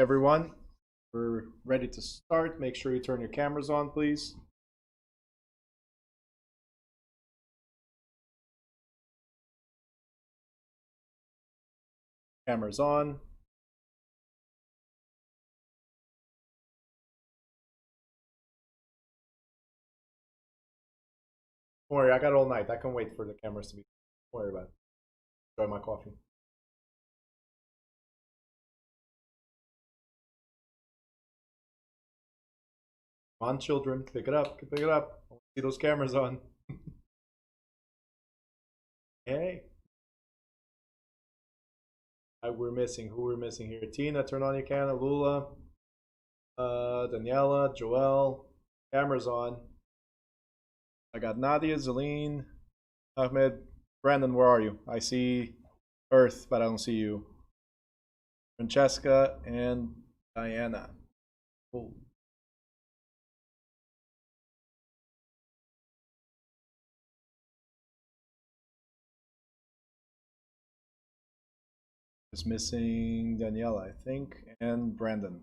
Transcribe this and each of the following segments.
everyone. We're ready to start. Make sure you turn your cameras on, please. Cameras on. Don't worry, I got all night. I can wait for the cameras to be. Don't worry about it. Enjoy my coffee. Come on, children, pick it up. Pick it up. I want to see those cameras on. Hey. We're missing. Who we're missing here? Tina, turn on your camera. Lula. Daniela, Joel. Cameras on. I got Nadia, Zeline, Ahmed. Brandon, where are you? I see Earth, but I don't see you. Francesca and Diana. Cool. Just missing Daniela, I think, and Brandon.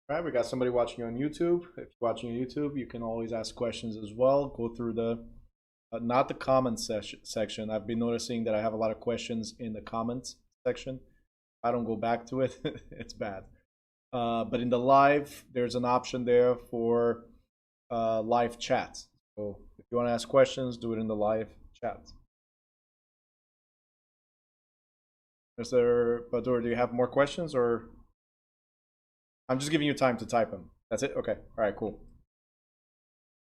All right, we got somebody watching on YouTube. If you're watching on YouTube, you can always ask questions as well. Go through the, not the comments section. I've been noticing that I have a lot of questions in the comments section. I don't go back to it. It's bad. But in the live, there's an option there for live chat. So if you want to ask questions, do it in the live chat. Mr. Badur, do you have more questions, or I'm just giving you time to type them? That's it? Okay. All right, cool.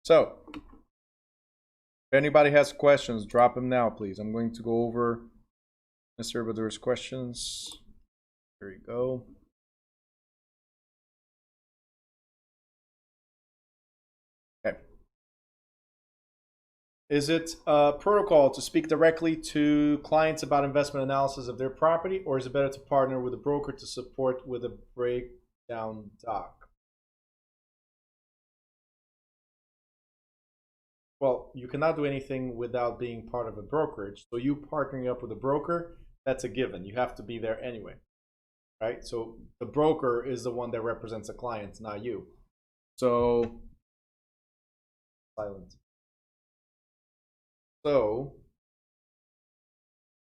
So if anybody has questions, drop them now, please. I'm going to go over Mr. Badur's questions. There you go. Okay. Is it protocol to speak directly to clients about investment analysis of their property, or is it better to partner with a broker to support with a breakdown doc? Well, you cannot do anything without being part of a brokerage. So you partnering up with a broker, that's a given. You have to be there anyway, right? So the broker is the one that represents a client, not you. So silent. So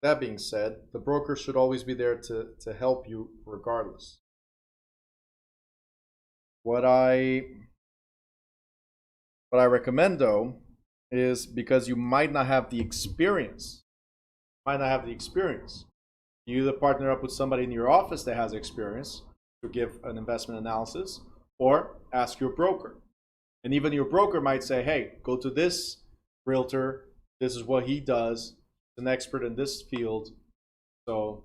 that being said, the broker should always be there to help you regardless. What I recommend though is, because you might not have the experience, you either partner up with somebody in your office that has experience to give an investment analysis, or ask your broker. And even your broker might say, hey, go to this realtor. This is what he does. He's an expert in this field. So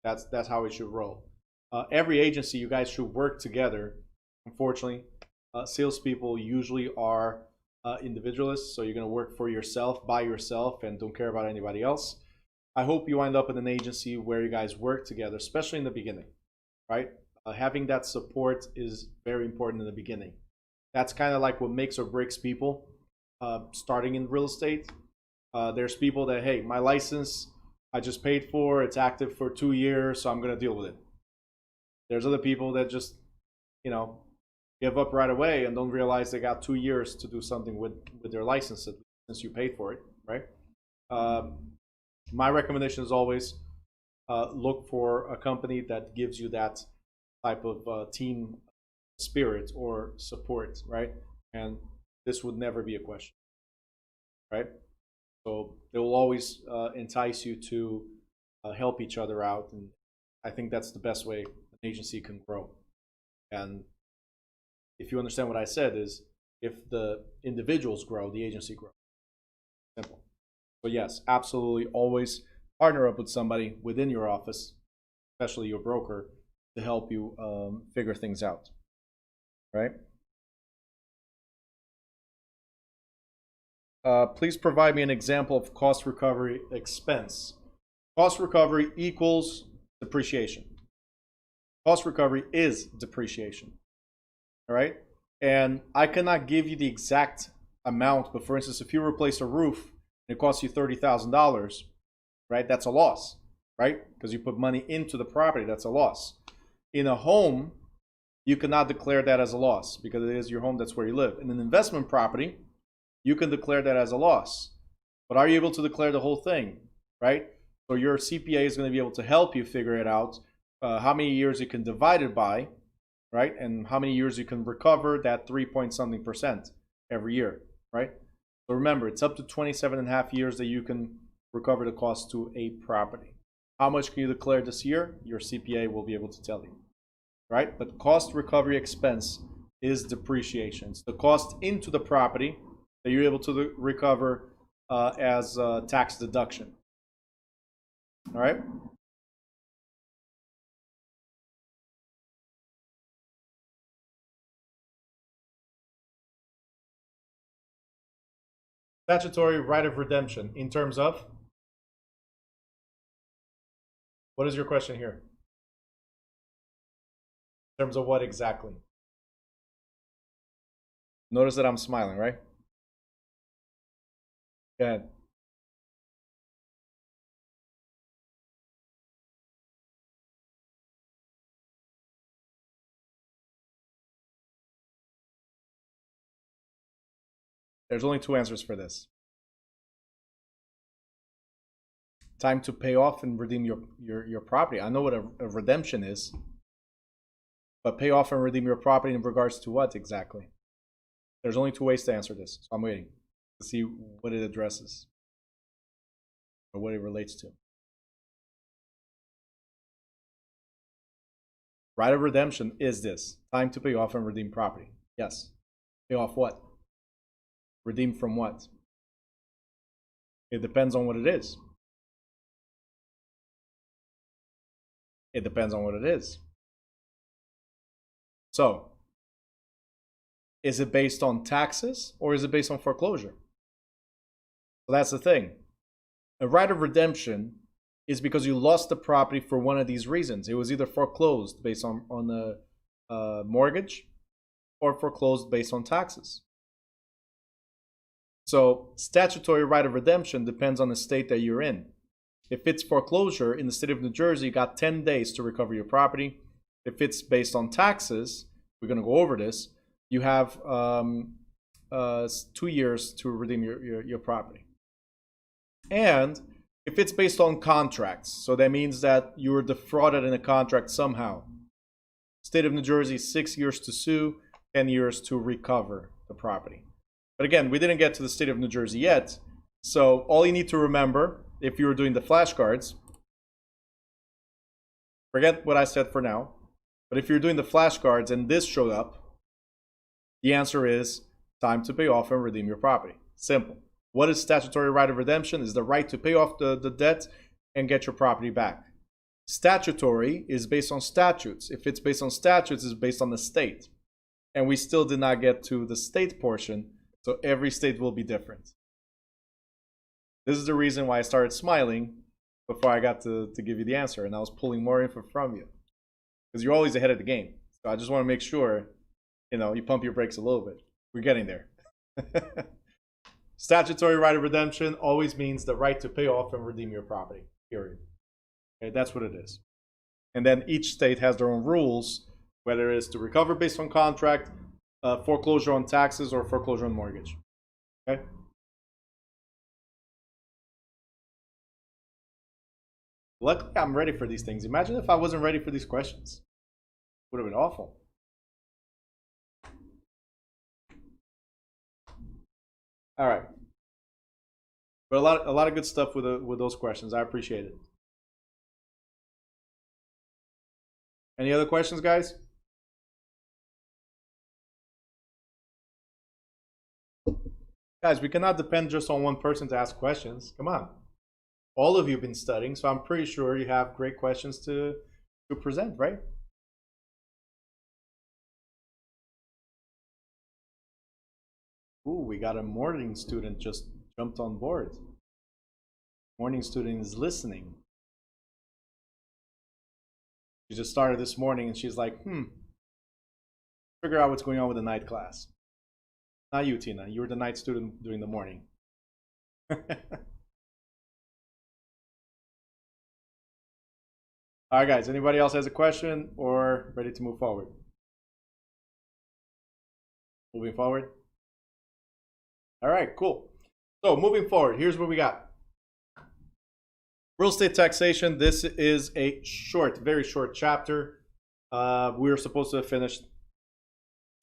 that's how it should roll. Every agency, you guys should work together. Unfortunately, salespeople usually are individualists, so you're going to work for yourself, by yourself, and don't care about anybody else. I hope you wind up in an agency where you guys work together, especially in the beginning, right? Having that support is very important in the beginning. That's kind of like what makes or breaks people starting in real estate. There's people that, hey, my license, I just paid for, it's active for 2 years, so I'm going to deal with it. There's other people that just, give up right away and don't realize they got 2 years to do something with their license since you paid for it, right? My recommendation is always look for a company that gives you that type of team spirit or support, right? And this would never be a question, right? So they will always entice you to help each other out, and I think that's the best way an agency can grow. And if you understand what I said, is if the individuals grow, the agency grows. Simple. But yes, absolutely, always partner up with somebody within your office, especially your broker, to help you figure things out, right? Please provide me an example of cost recovery expense. Cost recovery equals depreciation. Cost recovery is depreciation. All right? And I cannot give you the exact amount, but for instance, if you replace a roof and it costs you $30,000, right? That's a loss, right? Because you put money into the property, that's a loss. In a home, you cannot declare that as a loss because it is your home, that's where you live. In an investment property, you can declare that as a loss. But are you able to declare the whole thing, right? So your CPA is going to be able to help you figure it out, how many years you can divide it by, right? And how many years you can recover that 3-point-something% every year, right? So remember, it's up to 27.5 years that you can recover the cost to a property. How much can you declare this year? Your CPA will be able to tell you, right? But cost recovery expense is depreciation. It's the cost into the property that you're able to recover as tax deduction. All right? Statutory right of redemption in terms of? What is your question here? In terms of what exactly? Notice that I'm smiling, right? Go ahead. There's only two answers for this. Time to pay off and redeem your property. I know what a redemption is, but pay off and redeem your property in regards to what exactly? There's only two ways to answer this, so I'm waiting to see what it addresses or what it relates to. Right of redemption is this: time to pay off and redeem property. Yes. Pay off what? Redeem from what? It depends on what it is. It depends on what it is. So, is it based on taxes or is it based on foreclosure? So that's the thing. A right of redemption is because you lost the property for one of these reasons. It was either foreclosed based on the mortgage or foreclosed based on taxes. So statutory right of redemption depends on the state that you're in. If it's foreclosure in the state of New Jersey, you got 10 days to recover your property. If it's based on taxes, we're going to go over this, you have 2 years to redeem your property. And if it's based on contracts, so that means that you were defrauded in a contract somehow. State of New Jersey, 6 years to sue, 10 years to recover the property. But again, we didn't get to the state of New Jersey yet. So all you need to remember, if you were doing the flashcards, forget what I said for now, but if you're doing the flashcards and this showed up, the answer is time to pay off and redeem your property. Simple. What is statutory right of redemption? Is the right to pay off the debt and get your property back. Statutory is based on statutes. If it's based on statutes, it's based on the state. And we still did not get to the state portion, so every state will be different. This is the reason why I started smiling before I got to give you the answer, and I was pulling more info from you. Because you're always ahead of the game. So I just want to make sure, you pump your brakes a little bit. We're getting there. Statutory right of redemption always means the right to pay off and redeem your property, period. Okay, that's what it is. And then each state has their own rules, whether it is to recover based on contract, foreclosure on taxes, or foreclosure on mortgage. Okay? Luckily, I'm ready for these things. Imagine if I wasn't ready for these questions. It would have been awful. All right. But a lot of good stuff with those questions. I appreciate it. Any other questions, guys? Guys, we cannot depend just on one person to ask questions. Come on. All of you have been studying, so I'm pretty sure you have great questions to present, right? Ooh, we got a morning student just jumped on board. Morning student is listening. She just started this morning and she's like, figure out what's going on with the night class. Not you, Tina. You were the night student during the morning. All right, guys. Anybody else has a question or ready to move forward? Moving forward. All right, cool. So moving forward, here's what we got. Real estate taxation. This is a short, very short chapter. We were supposed to have finished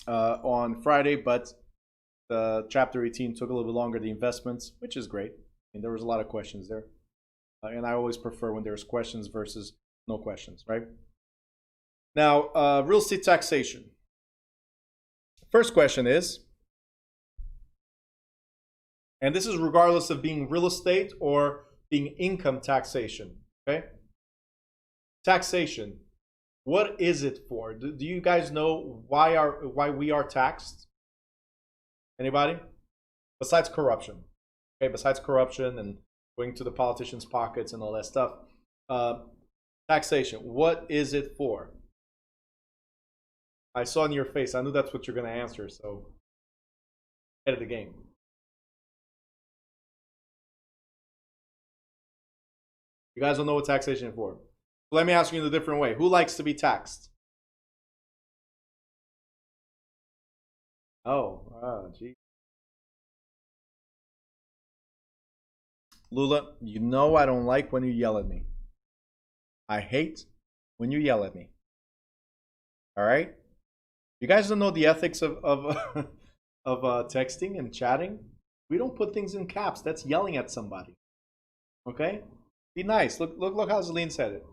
on Friday, but the chapter 18 took a little bit longer, the investments, which is great. And there was a lot of questions there. And I always prefer when there's questions versus no questions, right? Now, real estate taxation. First question is, and this is regardless of being real estate or being income taxation, okay? Taxation, what is it for? Do you guys know why we are taxed? Anybody? Besides corruption, okay? Besides corruption and going to the politicians' pockets and all that stuff, taxation, what is it for? I saw in your face, I knew that's what you're going to answer, so head of the game. You guys don't know what taxation is for. Let me ask you in a different way. Who likes to be taxed? Oh, gee. Lula, you know I don't like when you yell at me. I hate when you yell at me. All right? You guys don't know the ethics of texting and chatting? We don't put things in caps. That's yelling at somebody. Okay? Be nice. Look how Celine said it.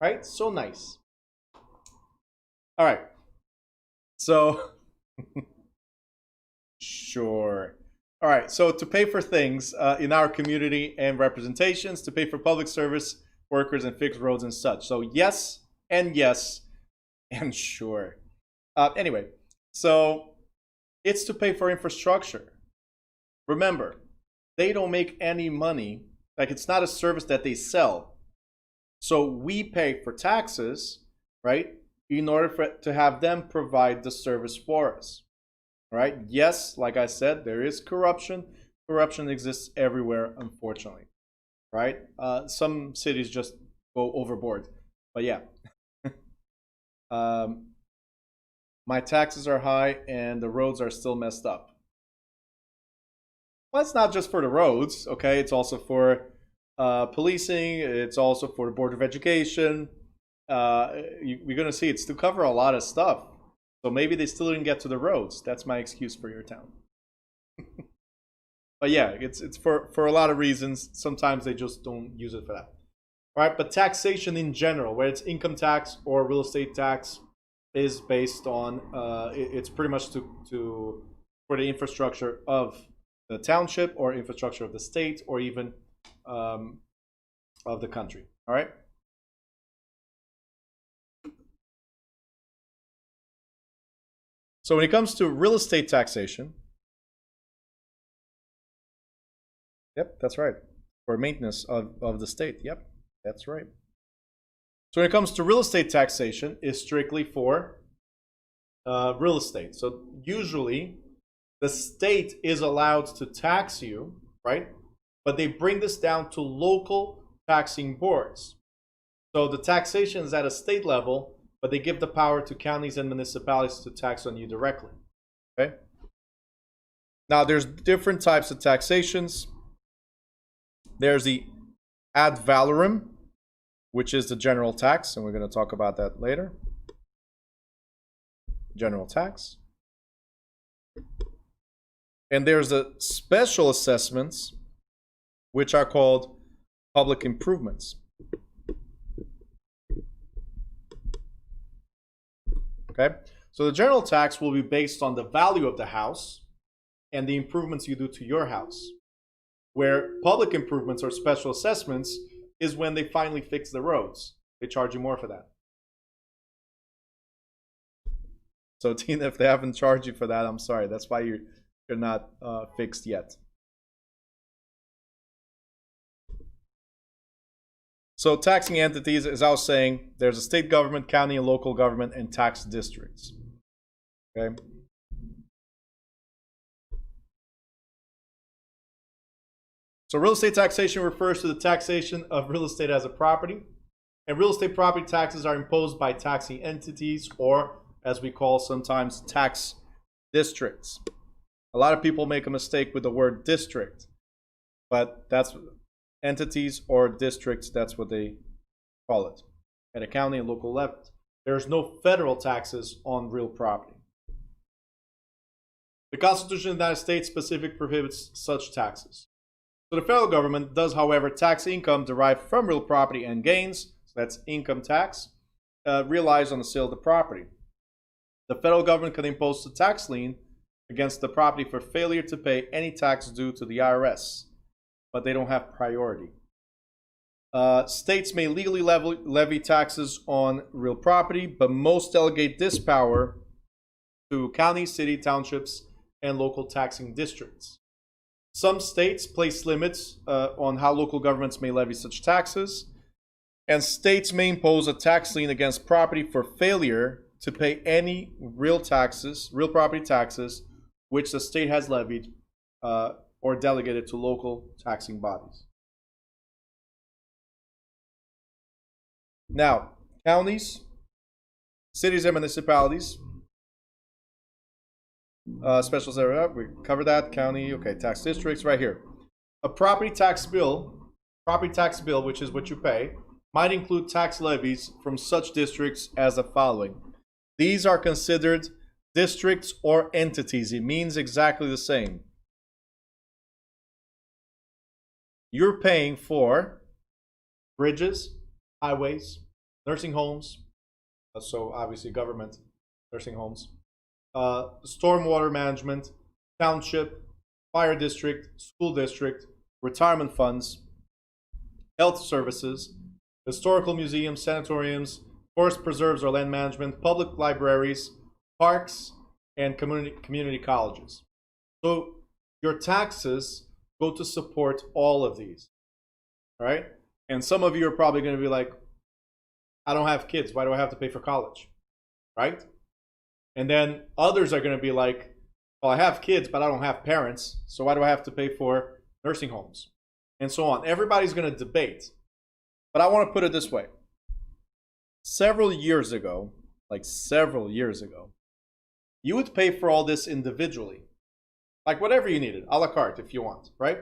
Right? So nice. All right. So, sure. All right. So to pay for things in our community and representations, to pay for public service workers and fix roads and such. So yes and sure. Anyway, so it's to pay for infrastructure. Remember, they don't make any money. Like, it's not a service that they sell. So we pay for taxes, right, in order to have them provide the service for us. All right? Yes, like I said, there is corruption. Corruption exists everywhere, unfortunately. Right? Some cities just go overboard. But yeah. My taxes are high and the roads are still messed up. Well, it's not just for the roads, okay? It's also for policing. It's also for the Board of Education. We're going to see it's to cover a lot of stuff. So maybe they still didn't get to the roads. That's my excuse for your town. But yeah, it's for a lot of reasons. Sometimes they just don't use it for that. All right, but taxation in general, whether it's income tax or real estate tax, is based on, it's pretty much for the infrastructure of the township or infrastructure of the state or even of the country. All right. So when it comes to real estate taxation, yep, that's right. For maintenance of the state. Yep, that's right. So when it comes to real estate taxation, is strictly for real estate. So usually the state is allowed to tax you, right? But they bring this down to local taxing boards. So the taxation is at a state level, but they give the power to counties and municipalities to tax on you directly. Okay? Now there's different types of taxations. There's the ad valorem, which is the general tax, and we're going to talk about that later. General tax. And there's the special assessments, which are called public improvements. Okay, so the general tax will be based on the value of the house and the improvements you do to your house, where public improvements or special assessments is when they finally fix the roads. They charge you more for that. So Tina, if they haven't charged you for that, I'm sorry. That's why you're not fixed yet. So taxing entities, as I was saying, there's a state government, county and local government, and tax districts. Okay. So real estate taxation refers to the taxation of real estate as a property. And real estate property taxes are imposed by taxing entities, or as we call sometimes tax districts. A lot of people make a mistake with the word district, but that's entities or districts, that's what they call it at a county and local level. There's no federal taxes on real property. The Constitution of the United States specifically prohibits such taxes. So the federal government does, however, tax income derived from real property and gains, so that's income tax, realized on the sale of the property. The federal government can impose a tax lien against the property for failure to pay any tax due to the IRS, but they don't have priority. States may legally levy taxes on real property, but most delegate this power to counties, city, townships, and local taxing districts. Some states place limits on how local governments may levy such taxes, and states may impose a tax lien against property for failure to pay any real property taxes, which the state has levied or delegated to local taxing bodies. Now, counties, cities, and municipalities. Special area, we covered that. County, okay, tax districts right here. A property tax bill, which is what you pay, might include tax levies from such districts as the following. These are considered districts or entities. It means exactly the same. You're paying for bridges, highways, nursing homes, so obviously government nursing homes, stormwater management, township, fire district, school district, retirement funds, health services, historical museums, sanatoriums, forest preserves or land management, public libraries, parks, and community colleges. So your taxes go to support all of these, all right? And some of you are probably going to be like, I don't have kids. Why do I have to pay for college, right? And then others are going to be like, well, I have kids, but I don't have parents, so why do I have to pay for nursing homes? And so on. Everybody's going to debate. But I want to put it this way. Several years ago, you would pay for all this individually. Like whatever you needed, a la carte if you want, right?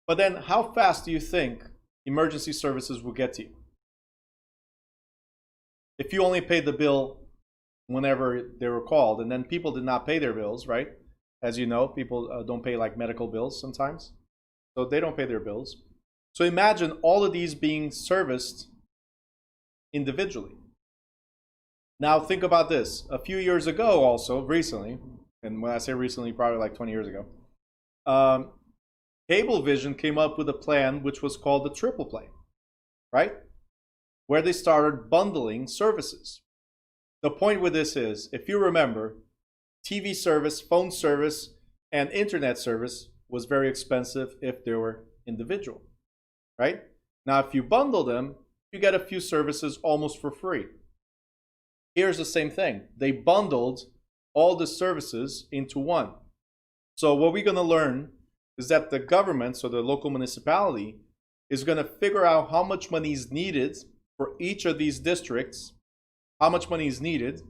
But then how fast do you think emergency services will get to you? If you only paid the bill whenever they were called, and then people did not pay their bills, right? As you know, people don't pay like medical bills sometimes. So they don't pay their bills. So imagine all of these being serviced individually. Now think about this. A few years ago also, recently, and when I say recently, probably like 20 years ago, Cablevision came up with a plan which was called the triple play, right? Where they started bundling services. The point with this is, if you remember, TV service, phone service, and internet service was very expensive if they were individual, right? Now, if you bundle them, you get a few services almost for free. Here's the same thing. They bundled all the services into one. So what we're going to learn is that the government, so the local municipality, is going to figure out how much money is needed for each of these districts, how much money is needed,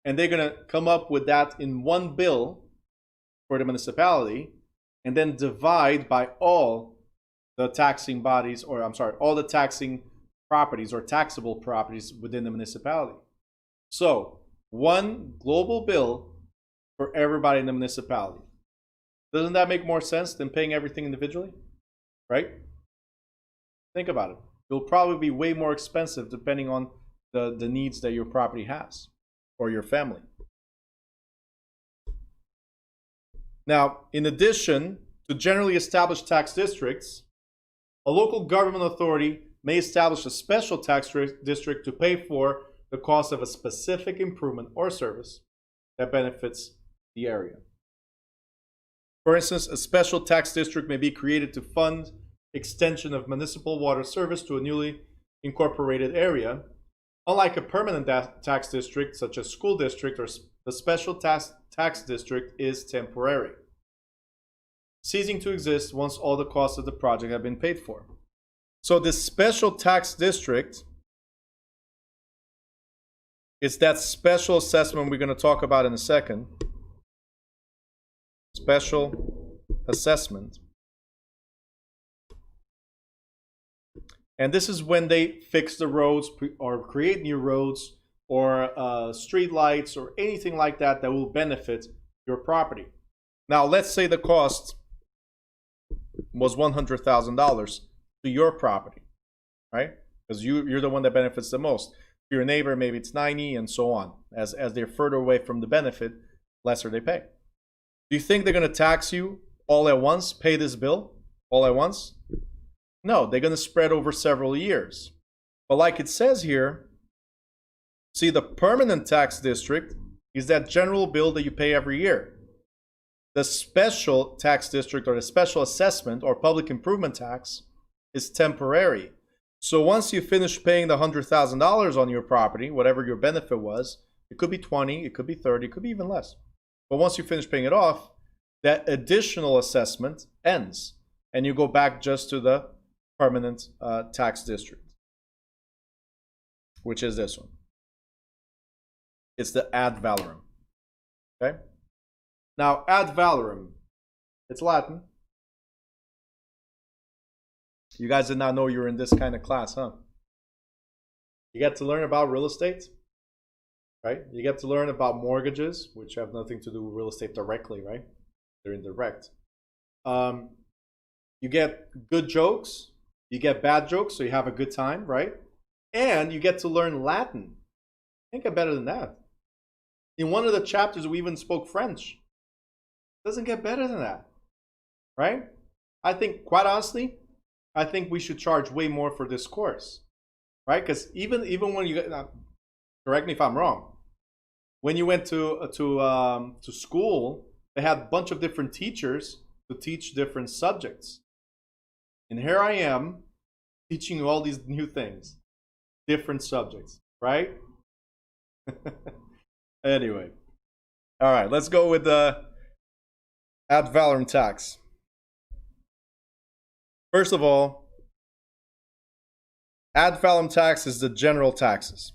and they're going to come up with that in one bill for the municipality, and then divide by all the taxing bodies, or I'm sorry, all the taxing properties or taxable properties within the municipality. So, one global bill for everybody in the municipality. Doesn't that make more sense than paying everything individually? Right? Think about it. It'll probably be way more expensive depending on the needs that your property has or your family. Now, in addition to generally established tax districts, a local government authority may establish a special tax district to pay for the cost of a specific improvement or service that benefits the area. For instance, a special tax district may be created to fund extension of municipal water service to a newly incorporated area, unlike a permanent tax district such as school district or the special tax district is temporary, ceasing to exist once all the costs of the project have been paid for. So this special tax district is that special assessment we're going to talk about in a second. Special assessment. And this is when they fix the roads or create new roads or street lights or anything like that that will benefit your property. Now, let's say the cost was $100,000 to your property, right? Because you're the one that benefits the most. To your neighbor, maybe it's 90 and so on. As they're further away from the benefit, lesser they pay. Do you think they're going to tax you all at once, pay this bill all at once? No, they're going to spread over several years. But like it says here, see, the permanent tax district is that general bill that you pay every year. The special tax district or the special assessment or public improvement tax is temporary. So once you finish paying the $100,000 on your property, whatever your benefit was, it could be 20, it could be 30, it could be even less. But once you finish paying it off, that additional assessment ends and you go back just to the permanent tax district, which is this one. It's the ad valorem. Okay? Now, ad valorem, it's Latin. You guys did not know you were in this kind of class, huh? You get to learn about real estate, right? You get to learn about mortgages, which have nothing to do with real estate directly, right? They're indirect. You get good jokes. You get bad jokes, so you have a good time, right? And you get to learn Latin. Can't get better than that. In one of the chapters, we even spoke French. Doesn't get better than that, right? I think, quite honestly, I think we should charge way more for this course, right? Because even when you get, correct me if I'm wrong, when you went to school, they had a bunch of different teachers to teach different subjects. And here I am teaching you all these new things, different subjects, right? Anyway, all right, let's go with the ad valorem tax. First of all, ad valorem tax is the general taxes.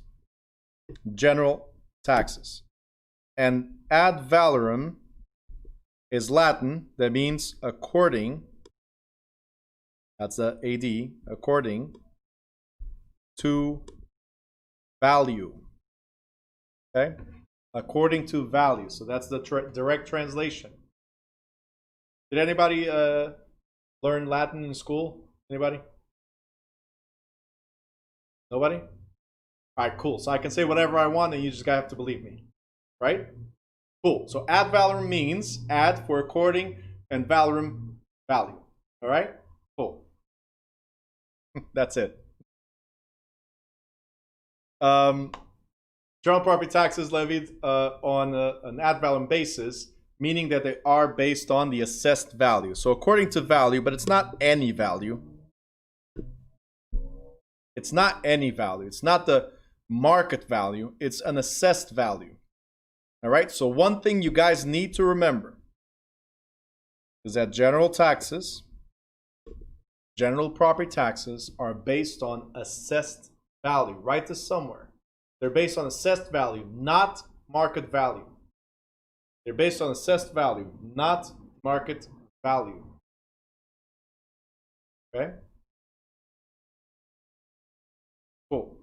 General taxes. And ad valorem is Latin, that means according. That's the AD, according to value. Okay? According to value. So that's the direct translation. Did anybody learn Latin in school? Anybody? Nobody? All right, cool. So I can say whatever I want and you just have to believe me. Right? Cool. So ad valorem means ad for according and valorem value. All right? Cool. That's it. General property taxes levied on an ad valorem basis, meaning that they are based on the assessed value. So according to value, but it's not any value. It's not any value. It's not the market value. It's an assessed value. All right? So one thing you guys need to remember is that general property taxes are based on assessed value. Write this somewhere. They're based on assessed value, not market value. They're based on assessed value, not market value. Okay? Cool.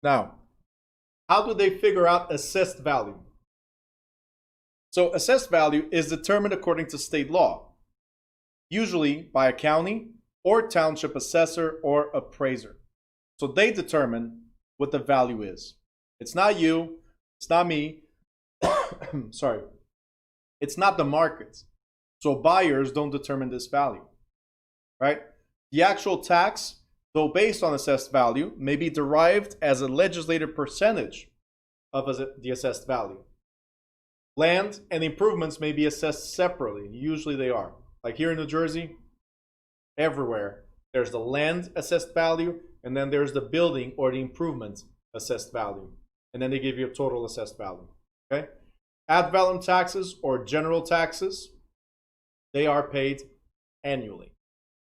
Now, how do they figure out assessed value? So assessed value is determined according to state law, usually by a county or township assessor or appraiser. So they determine what the value is. It's not you, it's not me, sorry, it's not the market. So buyers don't determine this value, right? The actual tax, though based on assessed value, may be derived as a legislative percentage of the assessed value. Land and improvements may be assessed separately. Usually they are. Like here in New Jersey, everywhere. There's the land assessed value, and then there's the building or the improvement assessed value. And then they give you a total assessed value. Okay? Ad valorem taxes or general taxes, they are paid annually.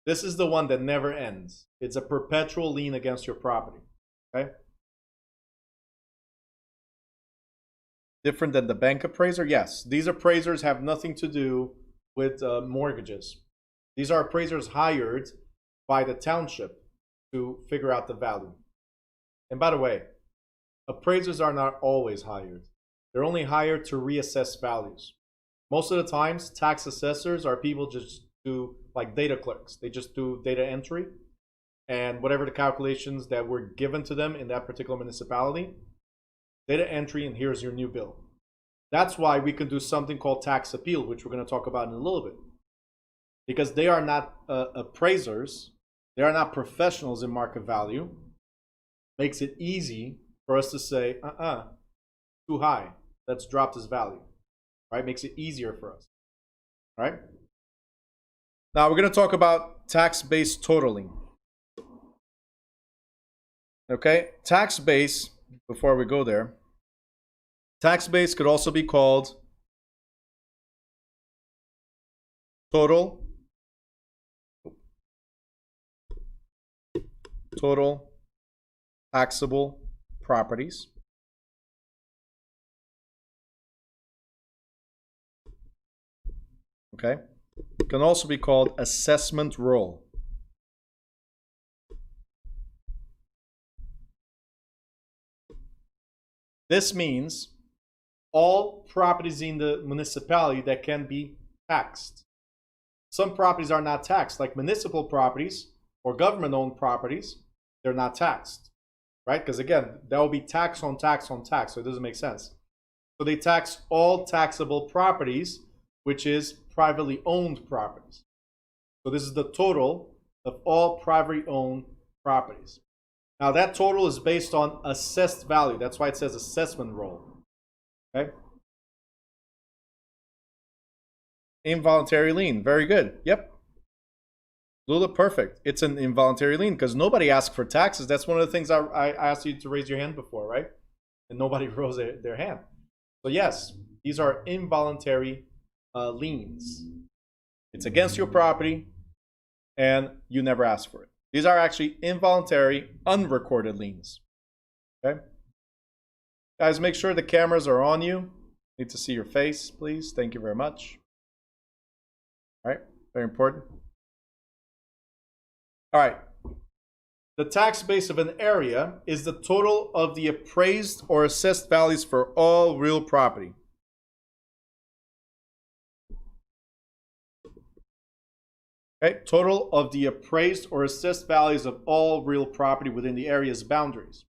This is the one that never ends. It's a perpetual lien against your property. Okay? Different than the bank appraiser? Yes. These appraisers have nothing to do with mortgages. These are appraisers hired by the township to figure out the value. And by the way, appraisers are not always hired. They're only hired to reassess values. Most of the times, tax assessors are people just do like data clerks. They just do data entry, and whatever the calculations that were given to them in that particular municipality, data entry, and here's your new bill. That's why we can do something called tax appeal, which we're going to talk about in a little bit. Because they are not appraisers, they are not professionals in market value. Makes it easy for us to say, too high, let's drop this value. Right? Makes it easier for us. Right? Now we're going to talk about tax-based totaling. Okay? Tax base, before we go there, tax base could also be called total taxable properties. Okay? It can also be called assessment roll. This means all properties in the municipality that can be taxed. Some properties are not taxed, like municipal properties or government-owned properties, they're not taxed, right? Because again, that will be tax on tax on tax, so it doesn't make sense. So they tax all taxable properties, which is privately owned properties. So this is the total of all privately owned properties. Now that total is based on assessed value. That's why it says assessment roll. Okay. Involuntary lien. Very good. Yep. Lula, perfect. It's an involuntary lien because nobody asked for taxes. That's one of the things I asked you to raise your hand before, right? And nobody rose their hand. So yes, these are involuntary liens. It's against your property and you never asked for it. These are actually involuntary, unrecorded liens. Okay? Guys, make sure the cameras are on you. Need to see your face, please. Thank you very much. All right, very important. All right. The tax base of an area is the total of the appraised or assessed values for all real property. Okay, total of the appraised or assessed values of all real property within the area's boundaries,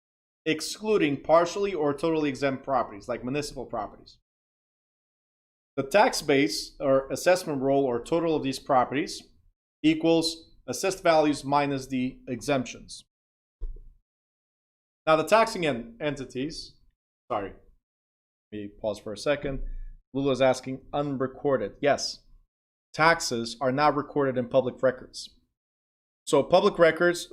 excluding partially or totally exempt properties like municipal properties. The tax base or assessment roll or total of these properties equals assessed values minus the exemptions. Now the taxing entities, sorry, let me pause for a second. Lula is asking unrecorded. Yes. Taxes are not recorded in public records. So public records,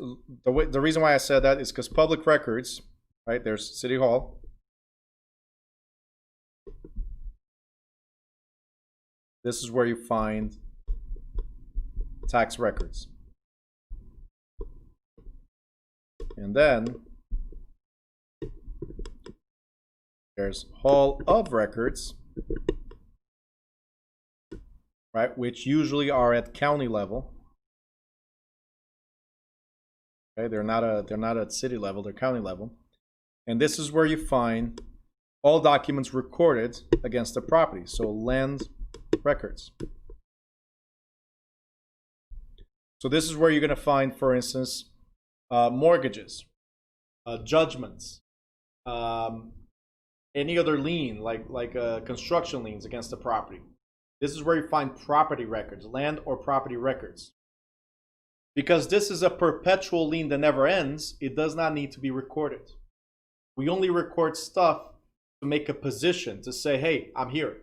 the reason why I said that is because public records, right, there's City Hall. This is where you find tax records. And then there's Hall of Records, right, which usually are at county level. Okay, they're not at city level, they're county level. And this is where you find all documents recorded against the property. So land records. So this is where you're going to find, for instance, mortgages, judgments, any other lien like construction liens against the property. This is where you find property records, land or property records. Because this is a perpetual lien that never ends, it does not need to be recorded. We only record stuff to make a position, to say, hey, I'm here,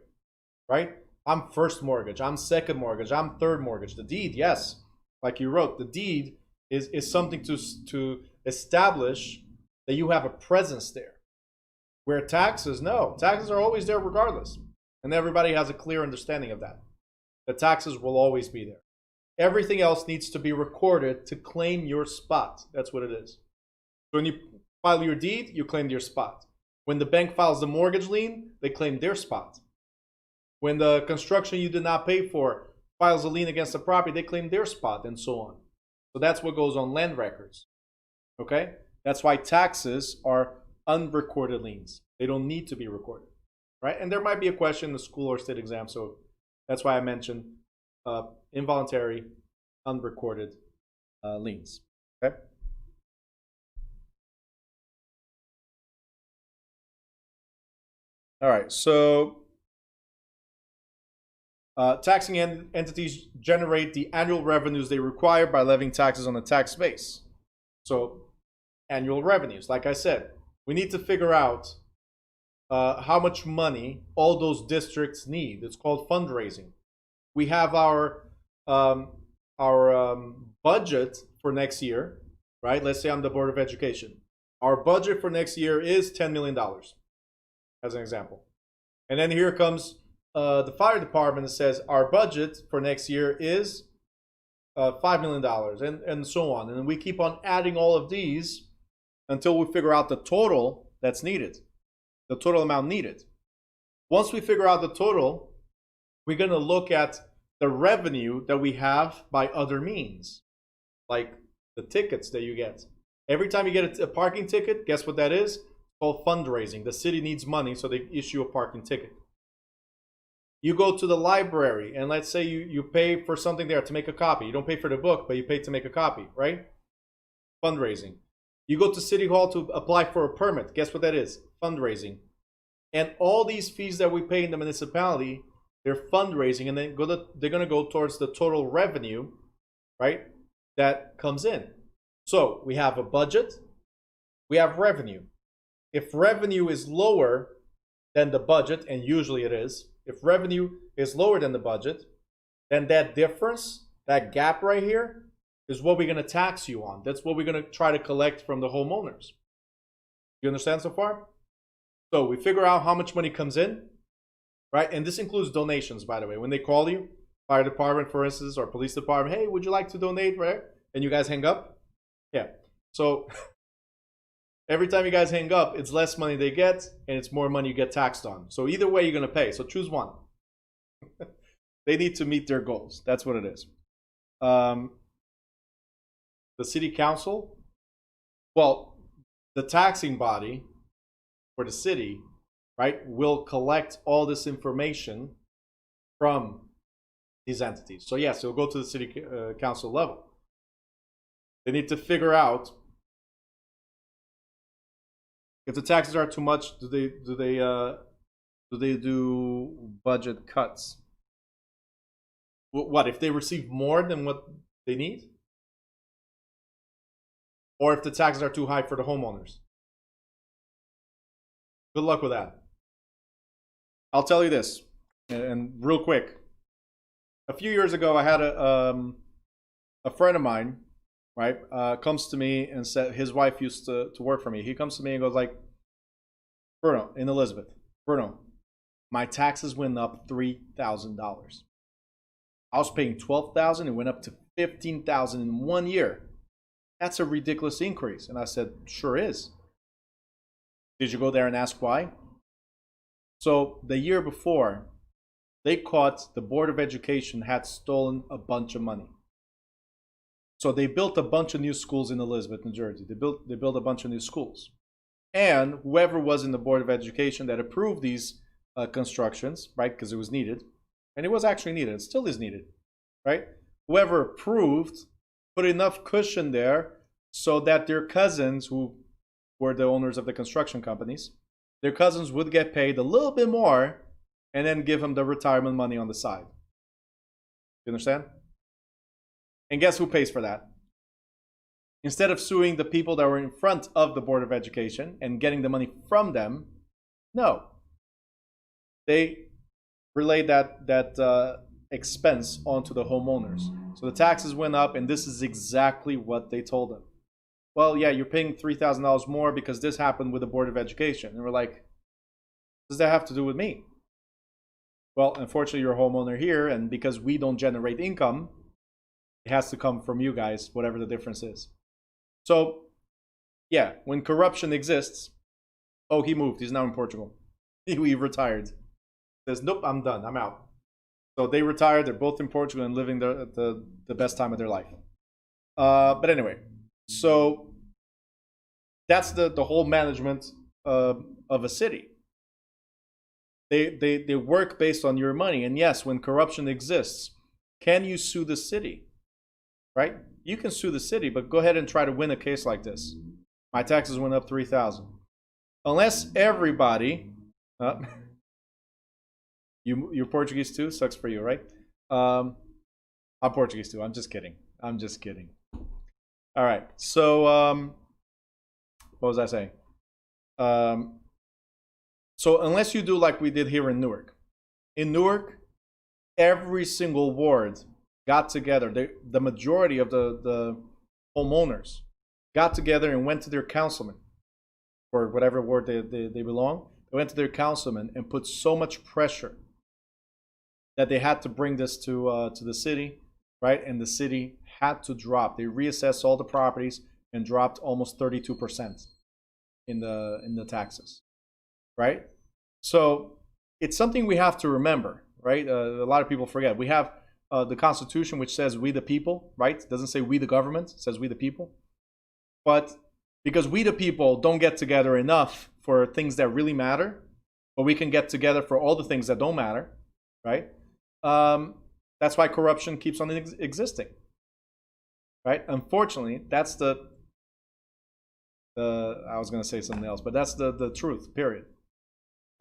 right? I'm first mortgage, I'm second mortgage, I'm third mortgage. The deed, yes, like you wrote, the deed is something to establish that you have a presence there. Where taxes, no, taxes are always there regardless, and everybody has a clear understanding of that. The taxes will always be there. Everything else needs to be recorded to claim your spot. That's what it is. So when you file your deed, you claim your spot. When the bank files the mortgage lien, they claim their spot. When the construction you did not pay for files a lien against the property, they claim their spot, and so on. So that's what goes on land records. Okay? That's why taxes are unrecorded liens. They don't need to be recorded. Right? And there might be a question in the school or state exam, so that's why I mentioned involuntary, unrecorded liens. Okay? All right, so taxing entities generate the annual revenues they require by levying taxes on the tax base. So annual revenues, like I said, we need to figure out how much money all those districts need. It's called fundraising. We have our budget for next year, right? Let's say I'm the Board of Education. Our budget for next year is $10 million, as an example. And then here comes the fire department and says our budget for next year is $5 million, and so on. And we keep on adding all of these until we figure out the total that's needed, the total amount needed. Once we figure out the total, we're going to look at the revenue that we have by other means, like the tickets that you get. Every time you get a parking ticket, guess what that is? It's called fundraising. The city needs money, so they issue a parking ticket. You go to the library, and let's say you pay for something there to make a copy. You don't pay for the book, but you pay to make a copy, right? Fundraising. You go to City Hall to apply for a permit. Guess what that is? Fundraising. And all these fees that we pay in the municipality, they're fundraising, and they're going to go towards the total revenue, right, that comes in. So we have a budget, we have revenue. If revenue is lower than the budget, and usually it is, if revenue is lower than the budget, then that difference, that gap right here, is what we're going to tax you on. That's what we're going to try to collect from the homeowners. You understand so far? So we figure out how much money comes in, right? And this includes donations, by the way. When they call you, fire department, for instance, or police department, hey, would you like to donate, right? And you guys hang up? Yeah. So every time you guys hang up, it's less money they get, and it's more money you get taxed on. So either way, you're going to pay. So choose one. They need to meet their goals. That's what it is. The city council, well, the taxing body for the city, right, will collect all this information from these entities. So yes, it'll go to the city council level. They need to figure out if the taxes are too much. Do they do budget cuts? What if they receive more than what they need? Or if the taxes are too high for the homeowners? Good luck with that. I'll tell you this, and real quick. A few years ago, I had a friend of mine, right, comes to me and said his wife used to work for me. He comes to me and goes like, Bruno, in Elizabeth, Bruno, my taxes went up $3,000. I was paying $12,000, it went up to $15,000 in 1 year. That's a ridiculous increase. And I said, sure is. Did you go there and ask why? So the year before, they caught the Board of Education had stolen a bunch of money. So they built a bunch of new schools in Elizabeth, New Jersey. They built a bunch of new schools. And whoever was in the Board of Education that approved these constructions, right, because it was needed, and it was actually needed, it still is needed, right? Whoever approved put enough cushion there so that their cousins, who were the owners of the construction companies, their cousins would get paid a little bit more and then give them the retirement money on the side. You understand? And guess who pays for that? Instead of suing the people that were in front of the Board of Education and getting the money from them, no. They relayed that expense onto the homeowners. So the taxes went up, and this is exactly what they told them. Well, yeah, you're paying $3,000 more because this happened with the Board of Education. And we're like, what does that have to do with me? Well, unfortunately, you're a homeowner here, and because we don't generate income, it has to come from you guys, whatever the difference is. So, yeah, when corruption exists, oh, he moved. He's now in Portugal. He retired. Says, nope, I'm done. I'm out. So they retired. They're both in Portugal and living the best time of their life. But anyway, so that's the whole management of a city. They work based on your money. And yes, when corruption exists, can you sue the city? Right? You can sue the city, but go ahead and try to win a case like this. My taxes went up 3,000. Unless everybody, you're Portuguese too? Sucks for you, right? I'm Portuguese too. I'm just kidding. I'm just kidding. All right. So, what was I saying? So unless you do like we did here in Newark. In Newark, every single ward got together. The majority of the homeowners got together and went to their councilman, or whatever ward they belong. They went to their councilman and put so much pressure that they had to bring this to the city, right? And the city had to drop. They reassessed all the properties and dropped almost 32% in the taxes, right? So it's something we have to remember, right? A lot of people forget. We have the Constitution, which says we the people, right? It doesn't say we the government. It says we the people. But because we the people don't get together enough for things that really matter, but we can get together for all the things that don't matter, right? That's why corruption keeps on existing, right? Unfortunately, that's the I was going to say something else, but that's the truth, period,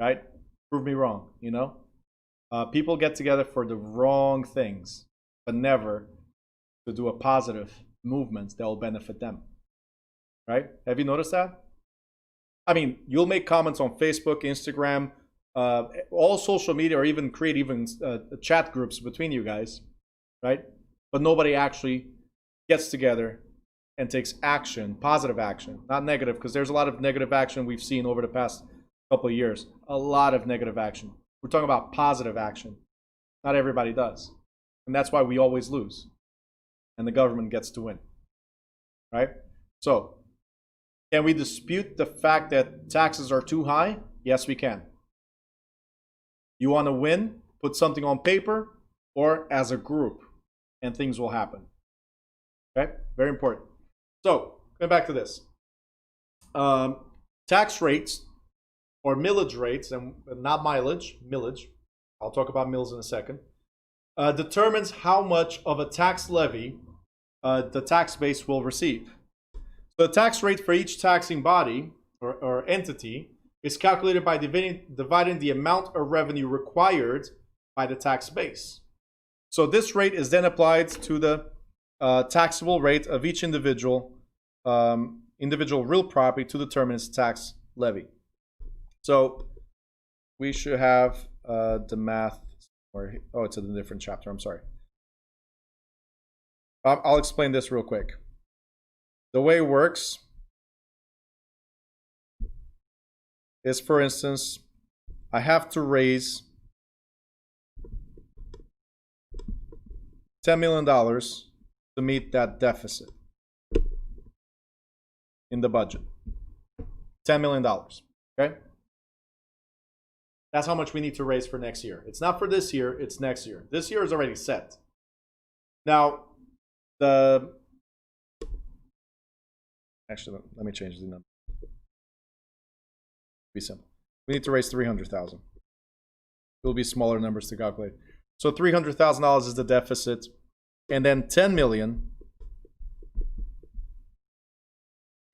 right? Prove me wrong, you know? People get together for the wrong things, but never to do a positive movement that will benefit them, right? Have you noticed that? I mean, you'll make comments on Facebook, Instagram, all social media, or even create chat groups between you guys, right? But nobody actually gets together and takes action, positive action, not negative, because there's a lot of negative action we've seen over the past couple of years. A lot of negative action. We're talking about positive action. Not everybody does. And that's why we always lose. And the government gets to win, right? So, can we dispute the fact that taxes are too high? Yes, we can. You want to win? Put something on paper or as a group, and things will happen. Okay? Very important. So, going back to this. Tax rates, or millage rates, and not mileage, millage, I'll talk about mills in a second, determines how much of a tax levy the tax base will receive. So the tax rate for each taxing body or entity is calculated by dividing the amount of revenue required by the tax base. So this rate is then applied to the taxable rate of each individual real property to determine its tax levy. So we should have the math, oh, it's in a different chapter, I'm sorry. I'll explain this real quick. The way it works is, for instance, I have to raise $10 million to meet that deficit in the budget. $10 million, okay? That's how much we need to raise for next year. It's not for this year, it's next year. This year is already set. Now, actually, let me change the number. Be simple. We need to raise 300,000. It will be smaller numbers to calculate. So $300,000 is the deficit, and then 10 million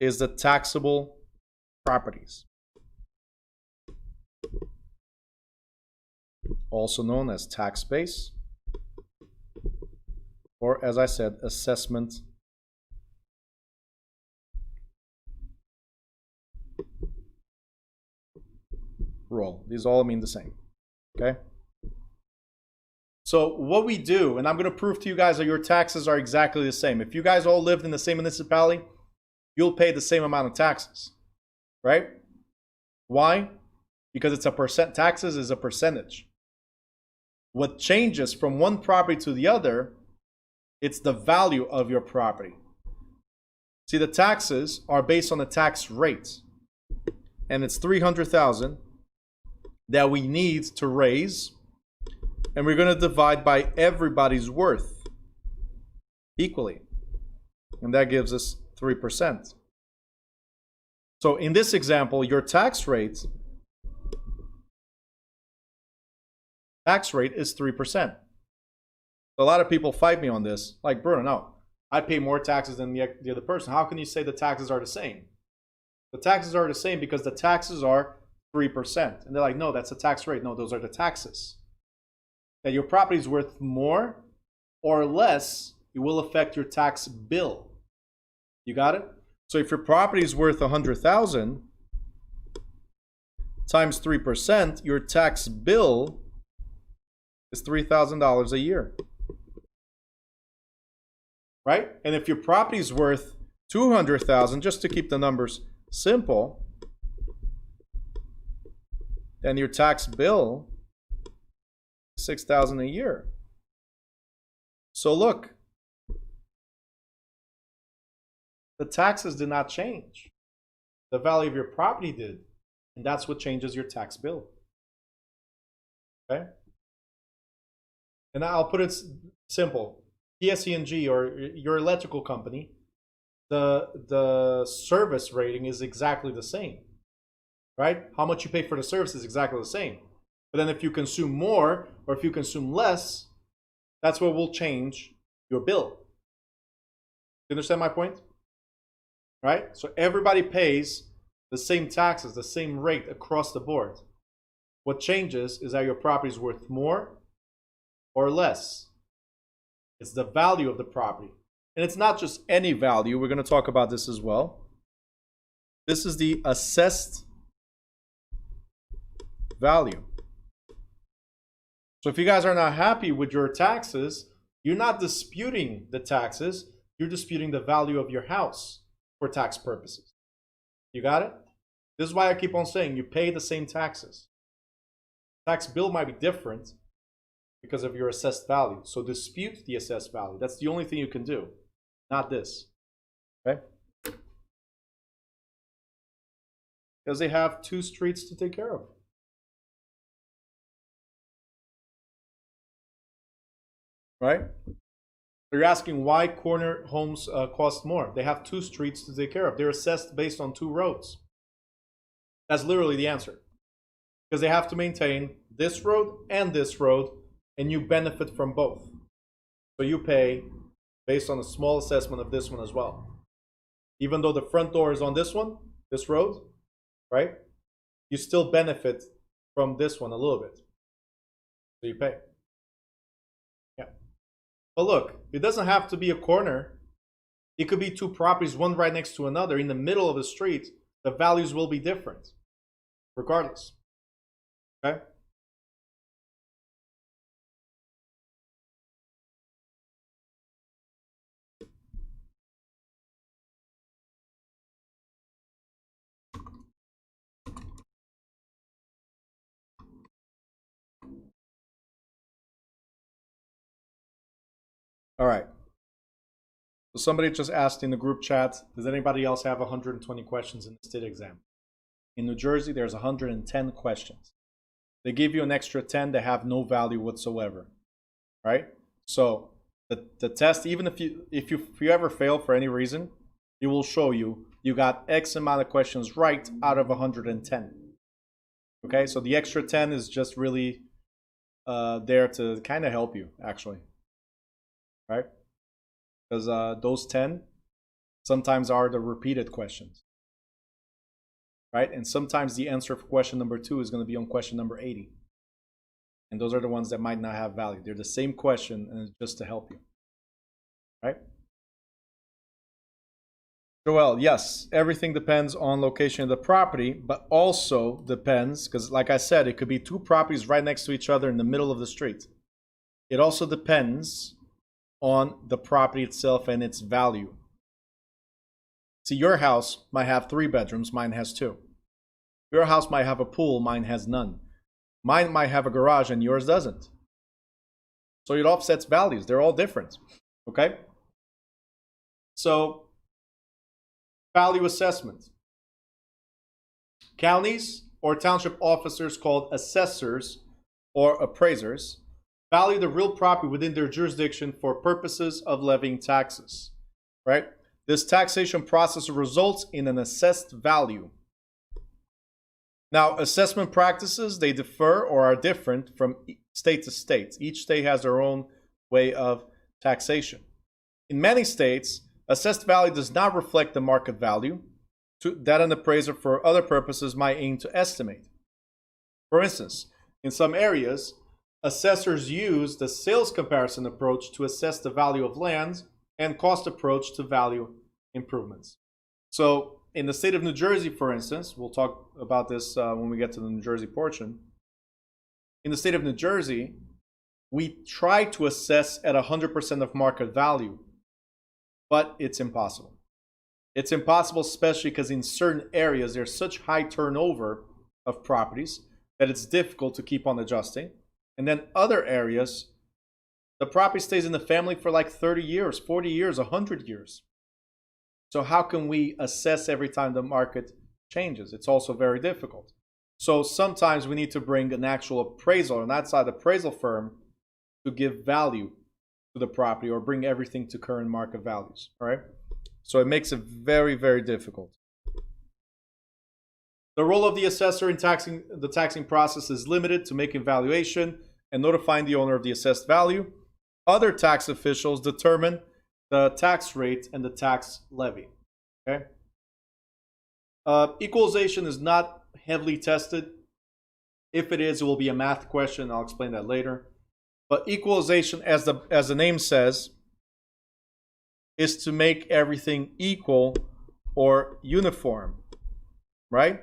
is the taxable properties, also known as tax base, or as I said, assessment roll. These all mean the same, okay? So what we do, and I'm going to prove to you guys that your taxes are exactly the same. If you guys all lived in the same municipality, you'll pay the same amount of taxes, right? Why? Because it's a percent. Taxes is a percentage. What changes from one property to the other, it's the value of your property. See, the taxes are based on the tax rate, and it's $300,000 that we need to raise, and we're going to divide by everybody's worth equally, and that gives us 3%. So in this example, your tax rate is 3%. A lot of people fight me on this, like, Bruno, no, I pay more taxes than the other person. How can you say the taxes are the same? The taxes are the same because the taxes are 3%. And they're like, no, that's the tax rate. No, those are the taxes. That your property is worth more or less, it will affect your tax bill. You got it? So if your property is worth $100,000 times 3%, your tax bill is $3,000 a year. Right? And if your property is worth $200,000, just to keep the numbers simple, then your tax bill is $6,000 a year. So look, the taxes did not change. The value of your property did. And that's what changes your tax bill. Okay? And I'll put it simple. PSE&G, or your electrical company, the service rating is exactly the same, right? How much you pay for the service is exactly the same. But then if you consume more or if you consume less, that's what will change your bill. You understand my point? Right? So everybody pays the same taxes, the same rate across the board. What changes is that your property is worth more or less. It's the value of the property. And it's not just any value. We're going to talk about this as well. This is the assessed value. So if you guys are not happy with your taxes, you're not disputing the taxes. You're disputing the value of your house for tax purposes. You got it? This is why I keep on saying you pay the same taxes. Tax bill might be different because of your assessed value. So dispute the assessed value. That's the only thing you can do, not this. Okay? Because they have 2 streets to take care of. Right? So you're asking why corner homes cost more. They have 2 streets to take care of. They're assessed based on 2 roads. That's literally the answer. Because they have to maintain this road and this road, and you benefit from both. So you pay based on a small assessment of this one as well. Even though the front door is on this one, this road, right? You still benefit from this one a little bit. So you pay. Yeah. But look, it doesn't have to be a corner. It could be 2 properties, one right next to another, in the middle of the street. The values will be different, regardless. Okay? All right. So somebody just asked in the group chat, does anybody else have 120 questions in the state exam? In New Jersey, there's 110 questions. They give you an extra 10 that have no value whatsoever, right? So the test, even if you ever fail for any reason, it will show you got X amount of questions right out of 110. Okay, so the extra 10 is just really there to kind of help you, actually, right? Because those 10 sometimes are the repeated questions, right? And sometimes the answer for question number 2 is going to be on question number 80. And those are the ones that might not have value. They're the same question, and it's just to help you, right? Joel, yes, everything depends on location of the property, but also depends, because like I said, it could be 2 properties right next to each other in the middle of the street. it also depends on the property itself and its value. See, your house might have 3 bedrooms, mine has 2. Your house might have a pool, mine has none. Mine might have a garage and yours doesn't. So it offsets values. They're all different. Okay? So, value assessment. Counties or township officers called assessors or appraisers value the real property within their jurisdiction for purposes of levying taxes. Right? This taxation process results in an assessed value. Now, assessment practices, they differ or are different from state to state. Each state has their own way of taxation. In many states, assessed value does not reflect the market value that an appraiser for other purposes might aim to estimate. For instance, in some areas, assessors use the sales comparison approach to assess the value of land and cost approach to value improvements. So, in the state of New Jersey, for instance, we'll talk about this when we get to the New Jersey portion. In the state of New Jersey, we try to assess at 100% of market value, but it's impossible. It's impossible, especially because in certain areas, there's such high turnover of properties that it's difficult to keep on adjusting. And then other areas, the property stays in the family for like 30 years, 40 years, 100 years. So how can we assess every time the market changes? It's also very difficult. So sometimes we need to bring an actual appraisal, an outside appraisal firm, to give value to the property or bring everything to current market values. All right. So it makes it very, very difficult. The role of the assessor in the taxing process is limited to making valuation and notifying the owner of the assessed value. Other tax officials determine the tax rate and the tax levy. Okay. Equalization is not heavily tested. If it is, it will be a math question. I'll explain that later. But equalization, as the name says, is to make everything equal or uniform, right?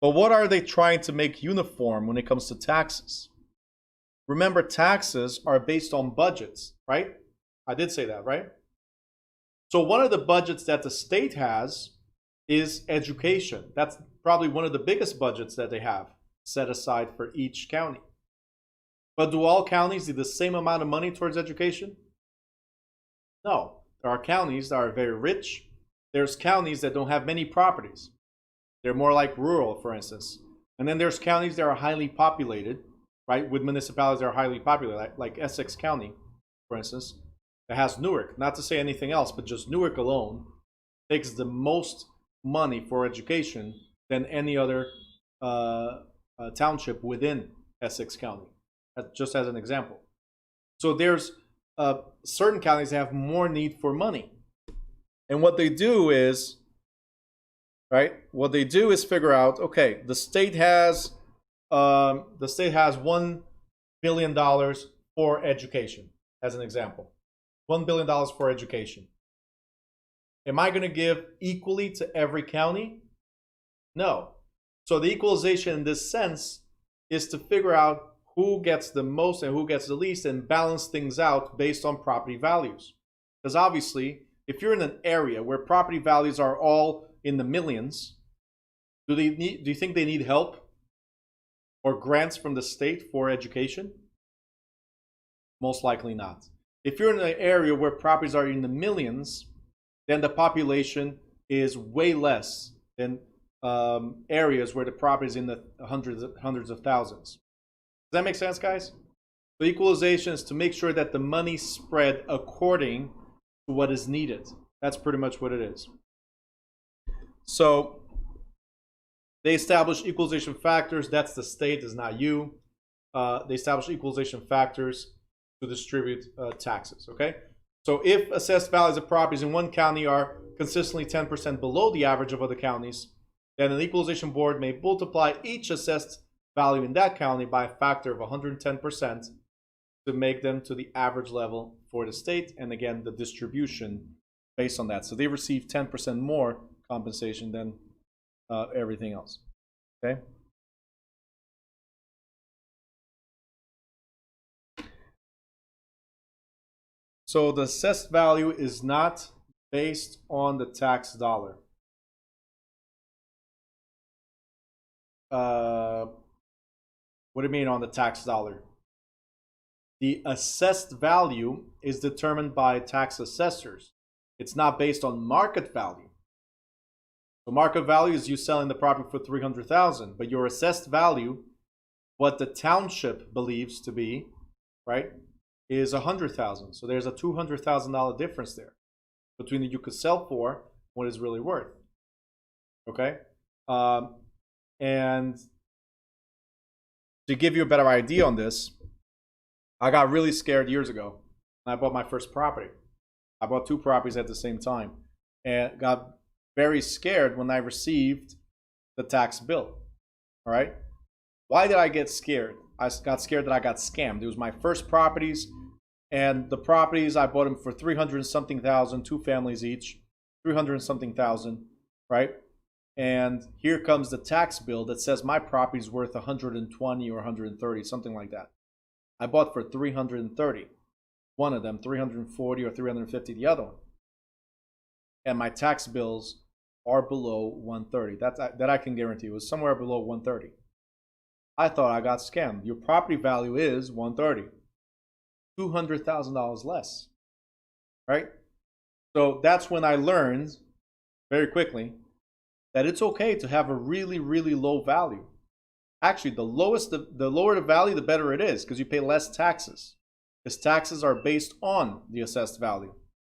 But what are they trying to make uniform when it comes to taxes? Remember, taxes are based on budgets, right? I did say that, right? So one of the budgets that the state has is education. That's probably one of the biggest budgets that they have set aside for each county. But do all counties need the same amount of money towards education? No. There are counties that are very rich. There's counties that don't have many properties. They're more like rural, for instance. And then there's counties that are highly populated, right, with municipalities that are highly populated, like Essex County, for instance, that has Newark. Not to say anything else, but just Newark alone takes the most money for education than any other township within Essex County, just as an example. So there's certain counties that have more need for money. And what they do is, right, what they do is figure out, okay, the state has $1 billion for education, as an example. $1 billion for education. Am I going to give equally to every county? No. So the equalization in this sense is to figure out who gets the most and who gets the least and balance things out based on property values. Because obviously, if you're in an area where property values are all in the millions, do you think they need help or grants from the state for education? Most likely not. If you're in an area where properties are in the millions, then the population is way less than areas where the property is in the hundreds of thousands. Does that make sense, guys? So equalization is to make sure that the money spread according to what is needed. That's pretty much what it is. So they establish equalization factors. That's the state, is not you. They establish equalization factors to distribute taxes, okay? So if assessed values of properties in one county are consistently 10% below the average of other counties, then an equalization board may multiply each assessed value in that county by a factor of 110% to make them to the average level for the state, and again, the distribution based on that. So they receive 10% more compensation than everything else, okay? So the assessed value is not based on the tax dollar. What do you mean on the tax dollar? The assessed value is determined by tax assessors. It's not based on market value. So market value is you selling the property for $300,000, but your assessed value, what the township believes to be, right, is $100,000. So there's a $200,000 difference there between what you could sell for and what it's really worth. Okay, and to give you a better idea on this, I got really scared years ago when I bought my first property. I bought 2 properties at the same time and got very scared when I received the tax bill. All right. Why did I get scared? I got scared that I got scammed. It was my first properties, and the properties I bought them for 300 something thousand, 2 families each, 300 something thousand, right? And here comes the tax bill that says my property is worth 120 or 130, something like that. I bought for 330, one of them, 340 or 350 the other one. And my tax bills are below 130. That I can guarantee. It was somewhere below 130. I thought I got scammed. Your property value is 130. $200,000 less. Right? So that's when I learned very quickly that it's okay to have a really, really low value. Actually, the lower the value, the better it is, because you pay less taxes. Because taxes are based on the assessed value,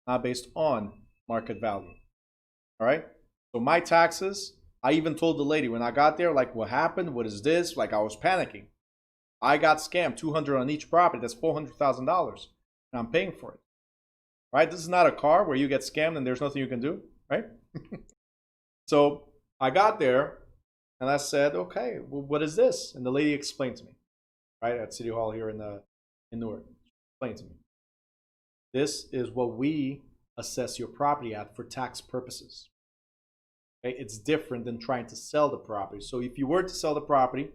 not based on market value. All right? So my taxes, I even told the lady when I got there, like, what happened? What is this? Like, I was panicking. I got scammed, $200 on each property. That's $400,000, and I'm paying for it. Right? This is not a car where you get scammed and there's nothing you can do, right? So I got there and I said, okay, well, what is this? And the lady explained to me, right, at City Hall here in Newark. Explained to me. This is what we assess your property at for tax purposes. Okay? It's different than trying to sell the property. So if you were to sell the property,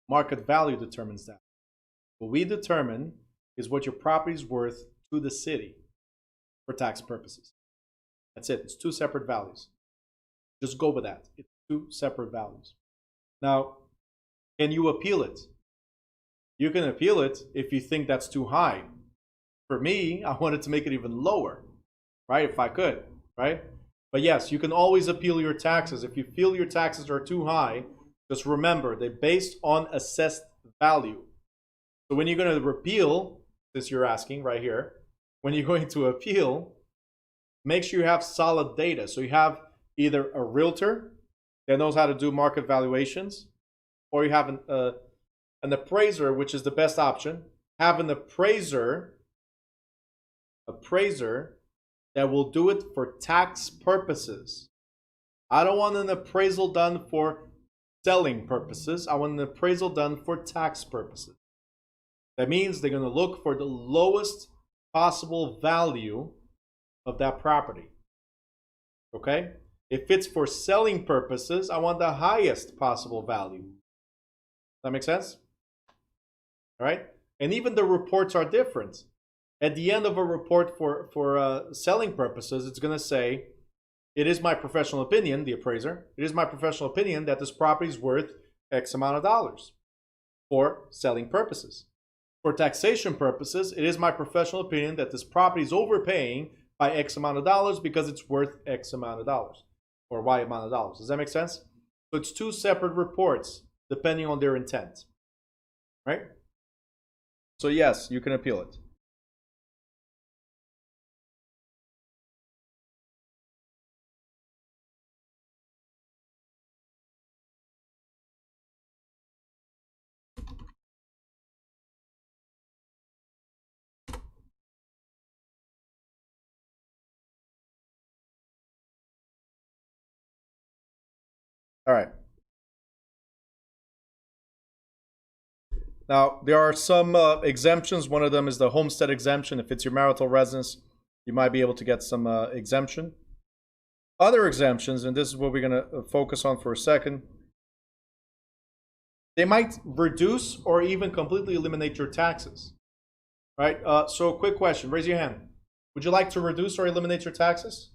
market value determines that. What we determine is what your property is worth to the city for tax purposes. That's it. It's 2 separate values. Just go with that. It's 2 separate values. Now, can you appeal it? You can appeal it if you think that's too high. For me, I wanted to make it even lower, right? If I could, right? But yes, you can always appeal your taxes. If you feel your taxes are too high, just remember they're based on assessed value. So when you're going to appeal, since you're asking right here, when you're going to appeal, make sure you have solid data. So you have either a realtor that knows how to do market valuations, or you have an appraiser, which is the best option. Have an appraiser that will do it for tax purposes. I don't want an appraisal done for selling purposes. I want an appraisal done for tax purposes. That means they're going to look for the lowest possible value of that property. Okay? If it's for selling purposes, I want the highest possible value. Does that make sense? All right? And even the reports are different. At the end of a report for selling purposes, it's going to say, it is my professional opinion, the appraiser, it is my professional opinion that this property is worth X amount of dollars for selling purposes. For taxation purposes, it is my professional opinion that this property is overpaying by X amount of dollars because it's worth X amount of dollars or Y amount of dollars. Does that make sense? So it's 2 separate reports depending on their intent, right? So yes, you can appeal it. All right. Now, there are some exemptions. One of them is the homestead exemption. If it's your marital residence, you might be able to get some exemption. Other exemptions, and this is what we're going to focus on for a second, they might reduce or even completely eliminate your taxes. Right? So quick question. Raise your hand. Would you like to reduce or eliminate your taxes?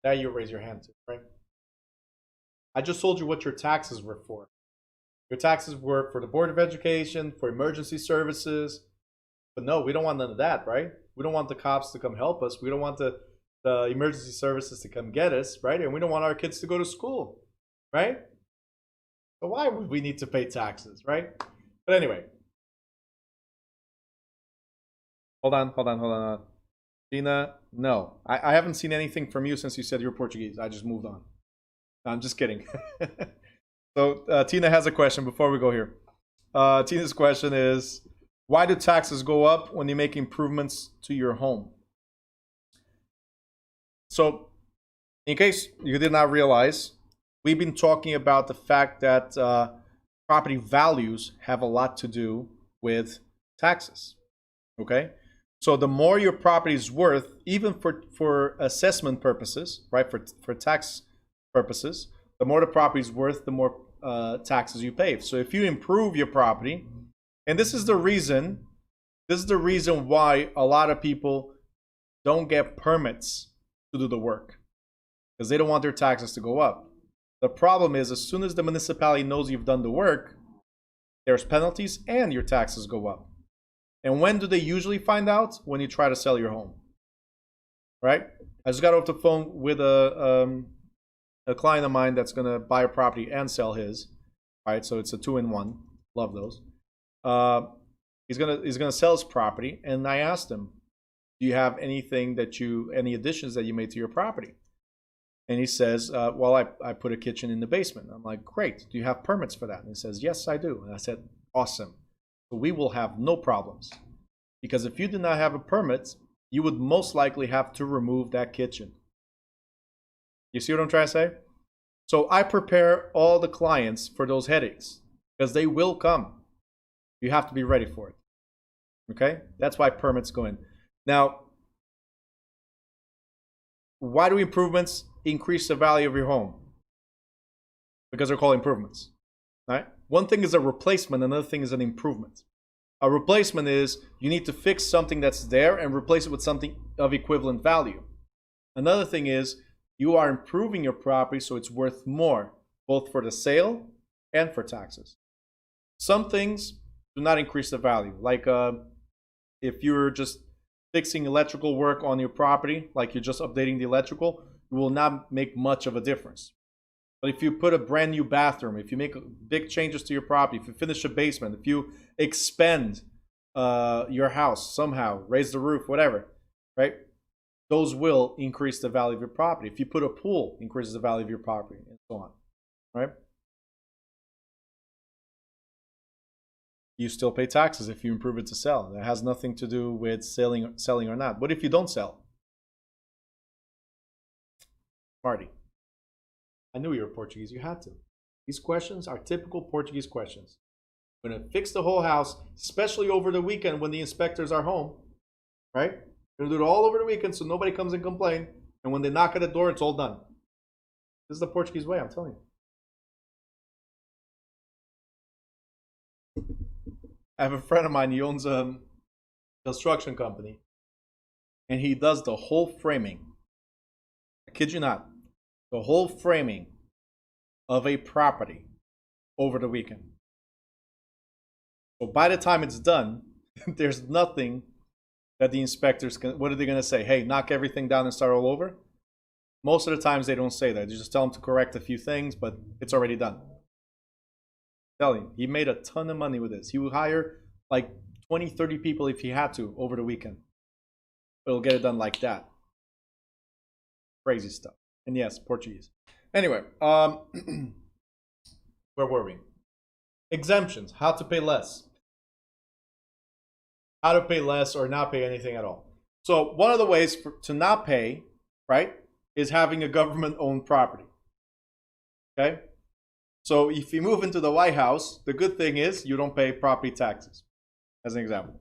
Now you raise your hand too, right? I just told you what your taxes were for. Your taxes were for the Board of Education, for emergency services. But no, we don't want none of that, right? We don't want the cops to come help us. We don't want the emergency services to come get us, right? And we don't want our kids to go to school, right? So why would we need to pay taxes, right? But anyway. Hold on. Tina, no. I haven't seen anything from you since you said you're Portuguese. I just moved on. No, I'm just kidding. So Tina has a question before we go here. Tina's question is, why do taxes go up when you make improvements to your home? So, in case you did not realize, we've been talking about the fact that property values have a lot to do with taxes. Okay? So the more your property is worth, even for assessment purposes, right, for tax purposes, the more the property is worth, the more taxes you pay. So if you improve your property, and this is the reason why a lot of people don't get permits to do the work, because they don't want their taxes to go up. The problem is, as soon as the municipality knows you've done the work, there's penalties and your taxes go up. And when do they usually find out? When you try to sell your home, right? I just got off the phone with a client of mine that's going to buy a property and sell his, right? So it's a 2-in-1. Love those. He's gonna sell his property, and I asked him, "Do you have any additions that you made to your property?" And he says, "Well, I put a kitchen in the basement." I'm like, "Great. Do you have permits for that?" And he says, "Yes, I do." And I said, "Awesome. So we will have no problems, because if you do not have a permit, you would most likely have to remove that kitchen." You see what I'm trying to say? So I prepare all the clients for those headaches, because they will come. You have to be ready for it. Okay? That's why permits go in. Now, why do improvements increase the value of your home? Because they're called improvements. Right? One thing is a replacement, another thing is an improvement. A replacement is you need to fix something that's there and replace it with something of equivalent value. Another thing is you are improving your property so it's worth more, both for the sale and for taxes. Some things do not increase the value. Like if you're just fixing electrical work on your property, like you're just updating the electrical, it will not make much of a difference. But if you put a brand new bathroom, if you make big changes to your property, if you finish a basement, if you expand your house somehow, raise the roof, whatever, right? Those will increase the value of your property. If you put a pool, increases the value of your property, and so on, right? You still pay taxes if you improve it to sell. That has nothing to do with selling or not. What if you don't sell? Marty, I knew you were Portuguese. You had to. These questions are typical Portuguese questions. We're going to fix the whole house, especially over the weekend when the inspectors are home, right? We're going to do it all over the weekend so nobody comes and complain. And when they knock at the door, it's all done. This is the Portuguese way, I'm telling you. I have a friend of mine, he owns a construction company, and he does the whole framing. I kid you not. The whole framing of a property over the weekend. So by the time it's done, there's nothing that the inspectors can, what are they going to say? Hey, knock everything down and start all over? Most of the times they don't say that. They just tell them to correct a few things, but it's already done. I'm telling you, he made a ton of money with this. He would hire like 20, 30 people if he had to over the weekend. But he'll get it done like that. Crazy stuff. And yes, Portuguese. Anyway, where were we? Exemptions. How to pay less. How to pay less or not pay anything at all. So one of the ways to not pay, right, is having a government-owned property. Okay? So if you move into the White House, the good thing is you don't pay property taxes, as an example.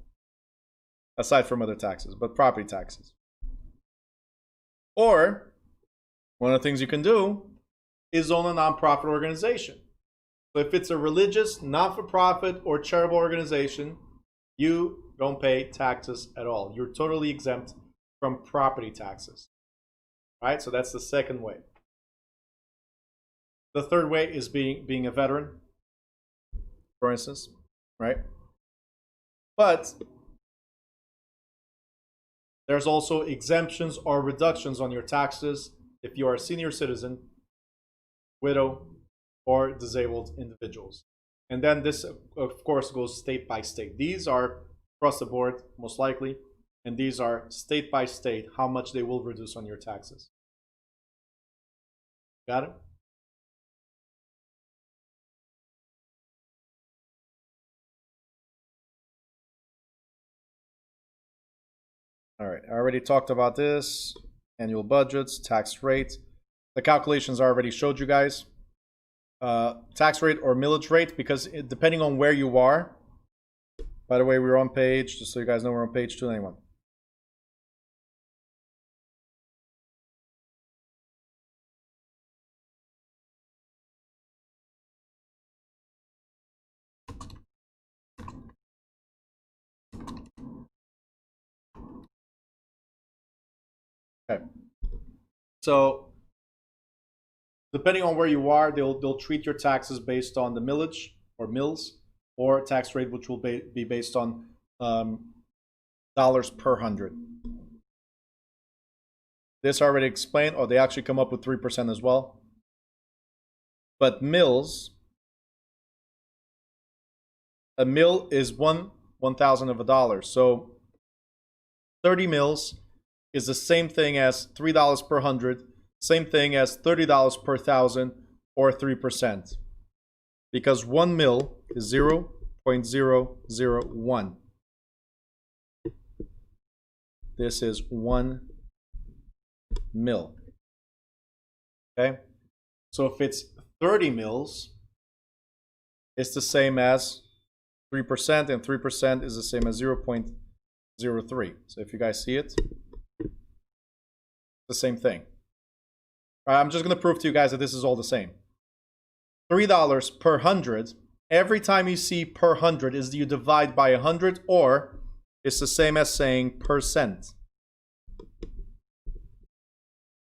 Aside from other taxes, but property taxes. Or one of the things you can do is own a nonprofit organization. So if it's a religious, not-for-profit, or charitable organization, you don't pay taxes at all. You're totally exempt from property taxes. All right, so that's the second way. The third way is being a veteran, for instance, right? But there's also exemptions or reductions on your taxes if you are a senior citizen, widow, or disabled individuals. And then this, of course, goes state by state. These are across the board, most likely, and these are state by state, how much they will reduce on your taxes. Got it? All right, I already talked about this. Annual budgets, tax rate. The calculations I already showed you guys. Tax rate or millage rate, because depending on where you are. By the way, we're on page, just so you guys know, we're on page 291. Okay. So depending on where you are, they'll treat your taxes based on the millage or mills, or tax rate, which will be based on dollars per hundred. This I already explained. Oh, they actually come up with 3% as well. But mills, a mill is 1/1000 of a dollar. So 30 mills is the same thing as $3 per hundred, same thing as $30 per thousand, or 3%. Because 1 mil is 0.001. This is 1 mil. Okay? So if it's 30 mils, it's the same as 3%, and 3% is the same as 0.03. So if you guys see it, the same thing. All right, I'm just going to prove to you guys that this is all the same. $3 per hundred. Every time you see per hundred, is you divide by 100, or it's the same as saying percent.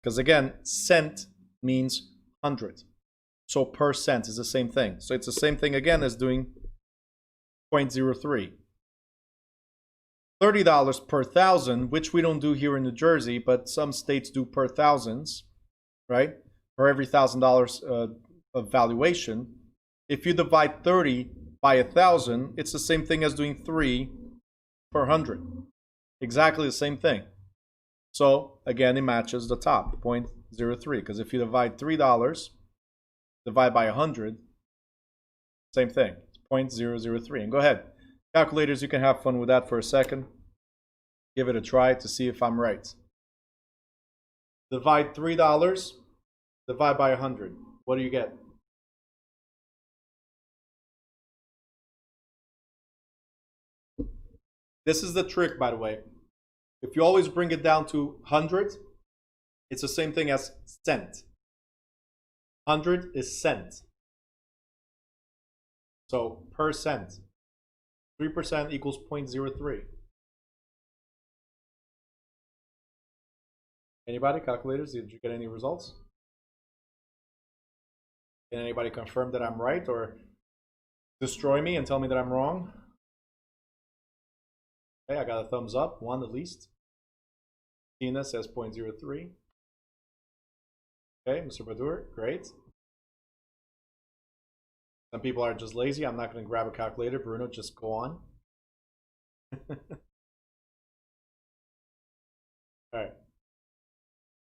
Because again, cent means 100. So percent is the same thing. So it's the same thing again as doing 0.03. $30 per thousand, which we don't do here in New Jersey, but some states do per thousands, right? For every $1,000 of valuation. If you divide 30 by 1,000, it's the same thing as doing 3 per hundred. Exactly the same thing. So again, it matches the top, 0.03. Because if you divide $3, divide by 100, same thing, 0.003. And go ahead. Calculators, you can have fun with that for a second. Give it a try to see if I'm right. Divide $3, divide by 100. What do you get? This is the trick, by the way. If you always bring it down to 100, it's the same thing as cent. 100 is cent. So per cent. 3% equals 0.03. Anybody? Calculators? Did you get any results? Can anybody confirm that I'm right or destroy me and tell me that I'm wrong? Okay, I got a thumbs up, one at least. Tina says 0.03. Okay, Mr. Badur, great. Some people are just lazy. I'm not going to grab a calculator. Bruno, just go on. All right.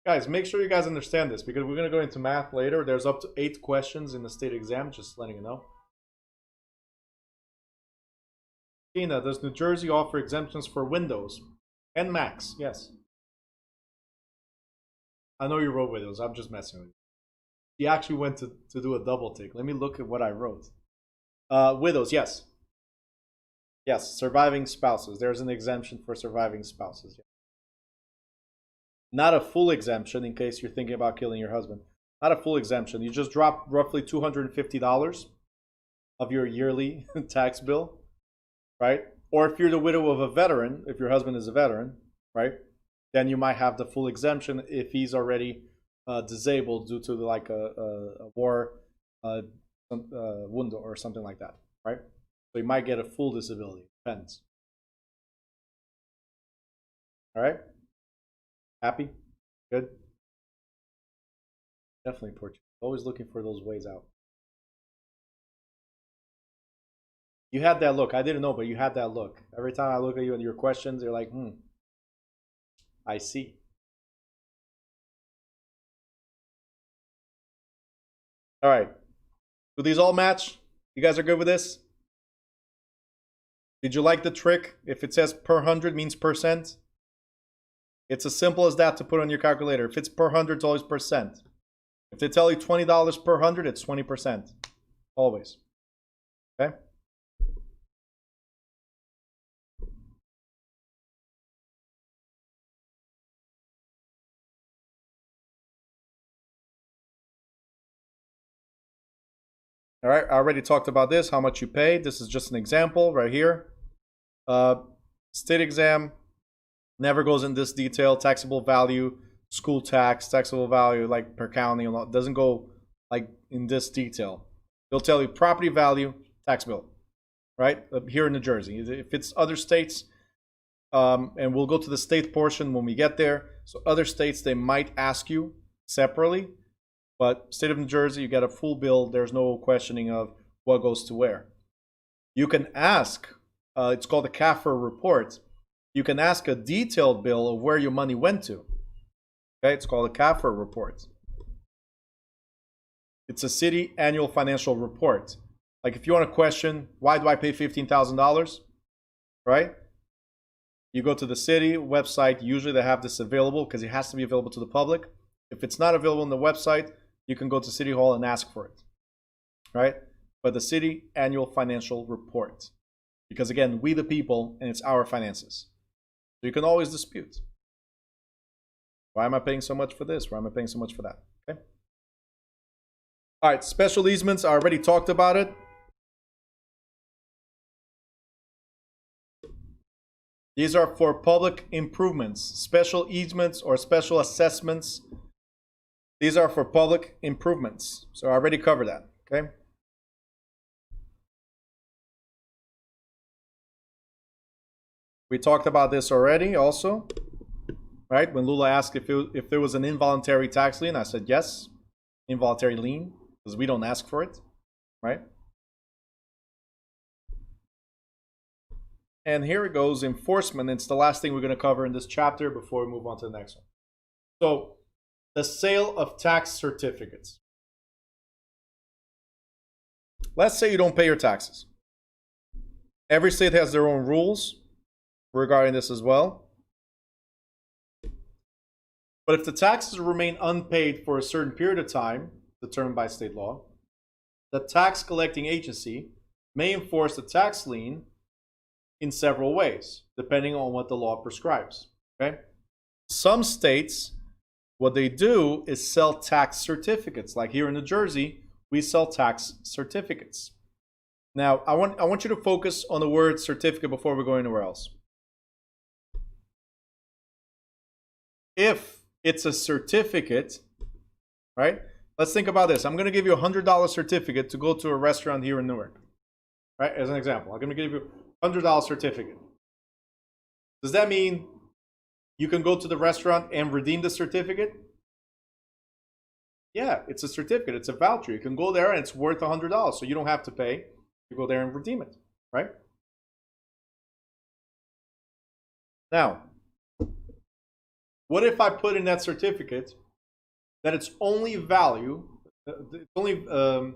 Guys, make sure you guys understand this, because we're going to go into math later. There's up to 8 questions in the state exam, just letting you know. Tina, does New Jersey offer exemptions for Windows and Macs? Yes. I know you wrote Windows. I'm just messing with you. He actually went to do a double take. Let me look at what I wrote. Widows, yes. Yes, surviving spouses. There's an exemption for surviving spouses. Yeah. Not a full exemption in case you're thinking about killing your husband. Not a full exemption. You just drop roughly $250 of your yearly tax bill, right? Or if you're the widow of a veteran, if your husband is a veteran, right, then you might have the full exemption if he's already disabled due to like a war wound or something like that, right? So you might get a full disability. Depends. All right? Happy? Good? Definitely Portugal. Always looking for those ways out. You had that look. I didn't know, but you had that look. Every time I look at you and your questions, you're like, I see. All right. Do these all match? You guys are good with this? Did you like the trick? If it says per 100 means percent. It's as simple as that to put on your calculator. If it's per 100, it's always percent. If they tell you $20 per 100, it's 20%. Always. Okay? All right, I already talked about this, how much you pay. This is just an example right here. State exam never goes in this detail. Taxable value, school tax, taxable value, like per county, doesn't go like in this detail. They'll tell you property value, tax bill, right? Here in New Jersey. If it's other states, and we'll go to the state portion when we get there. So other states, they might ask you separately. But state of New Jersey, you get a full bill. There's no questioning of what goes to where. You can ask, it's called a CAFR report. You can ask a detailed bill of where your money went to. Okay, it's called a CAFR report. It's a city annual financial report. Like if you want to question, why do I pay $15,000? Right? You go to the city website. Usually they have this available because it has to be available to the public. If it's not available on the website, you can go to City Hall and ask for it, right? But the city annual financial report, because again, we the people, and it's our finances. So you can always dispute. Why am I paying so much for this? Why am I paying so much for that? Okay. All right, special easements, I already talked about it. These are for public improvements, special easements or special assessments. These are for public improvements. So I already covered that, okay? We talked about this already also, right? When Lula asked if there was an involuntary tax lien, I said yes, involuntary lien, because we don't ask for it, right? And here it goes, enforcement. It's the last thing we're going to cover in this chapter before we move on to the next one. So, the sale of tax certificates. Let's say you don't pay your taxes. Every state has their own rules regarding this as well. But if the taxes remain unpaid for a certain period of time, determined by state law, the tax collecting agency may enforce the tax lien in several ways, depending on what the law prescribes. Okay? Some states, what they do is sell tax certificates. Like here in New Jersey, we sell tax certificates. Now, I want you to focus on the word certificate before we go anywhere else. If it's a certificate, right? Let's think about this. I'm going to give you a $100 certificate to go to a restaurant here in Newark, right? As an example, I'm going to give you a $100 certificate. Does that mean you can go to the restaurant and redeem the certificate? Yeah, it's a certificate. It's a voucher. You can go there and it's worth $100, so you don't have to pay. You go there and redeem it, right? Now, what if I put in that certificate that it's only value, it can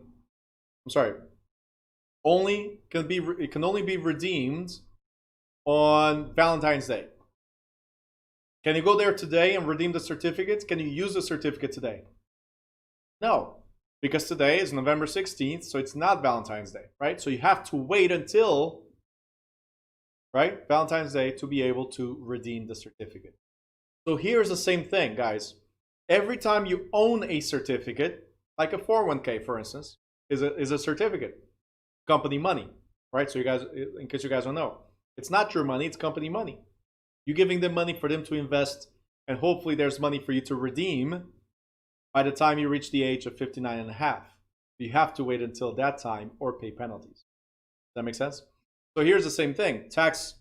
only be redeemed on Valentine's Day? Can you go there today and redeem the certificate? Can you use the certificate today? No, because today is November 16th, so it's not Valentine's Day, right? So you have to wait until, right, Valentine's Day to be able to redeem the certificate. So here's the same thing, guys. Every time you own a certificate, like a 401k, for instance, is a certificate, company money, right? So you guys, in case you guys don't know, It's not your money, it's company money. You're giving them money for them to invest, and hopefully there's money for you to redeem by the time you reach the age of 59 and a half. You have to wait until that time or pay penalties. Does that make sense? So here's the same thing. Tax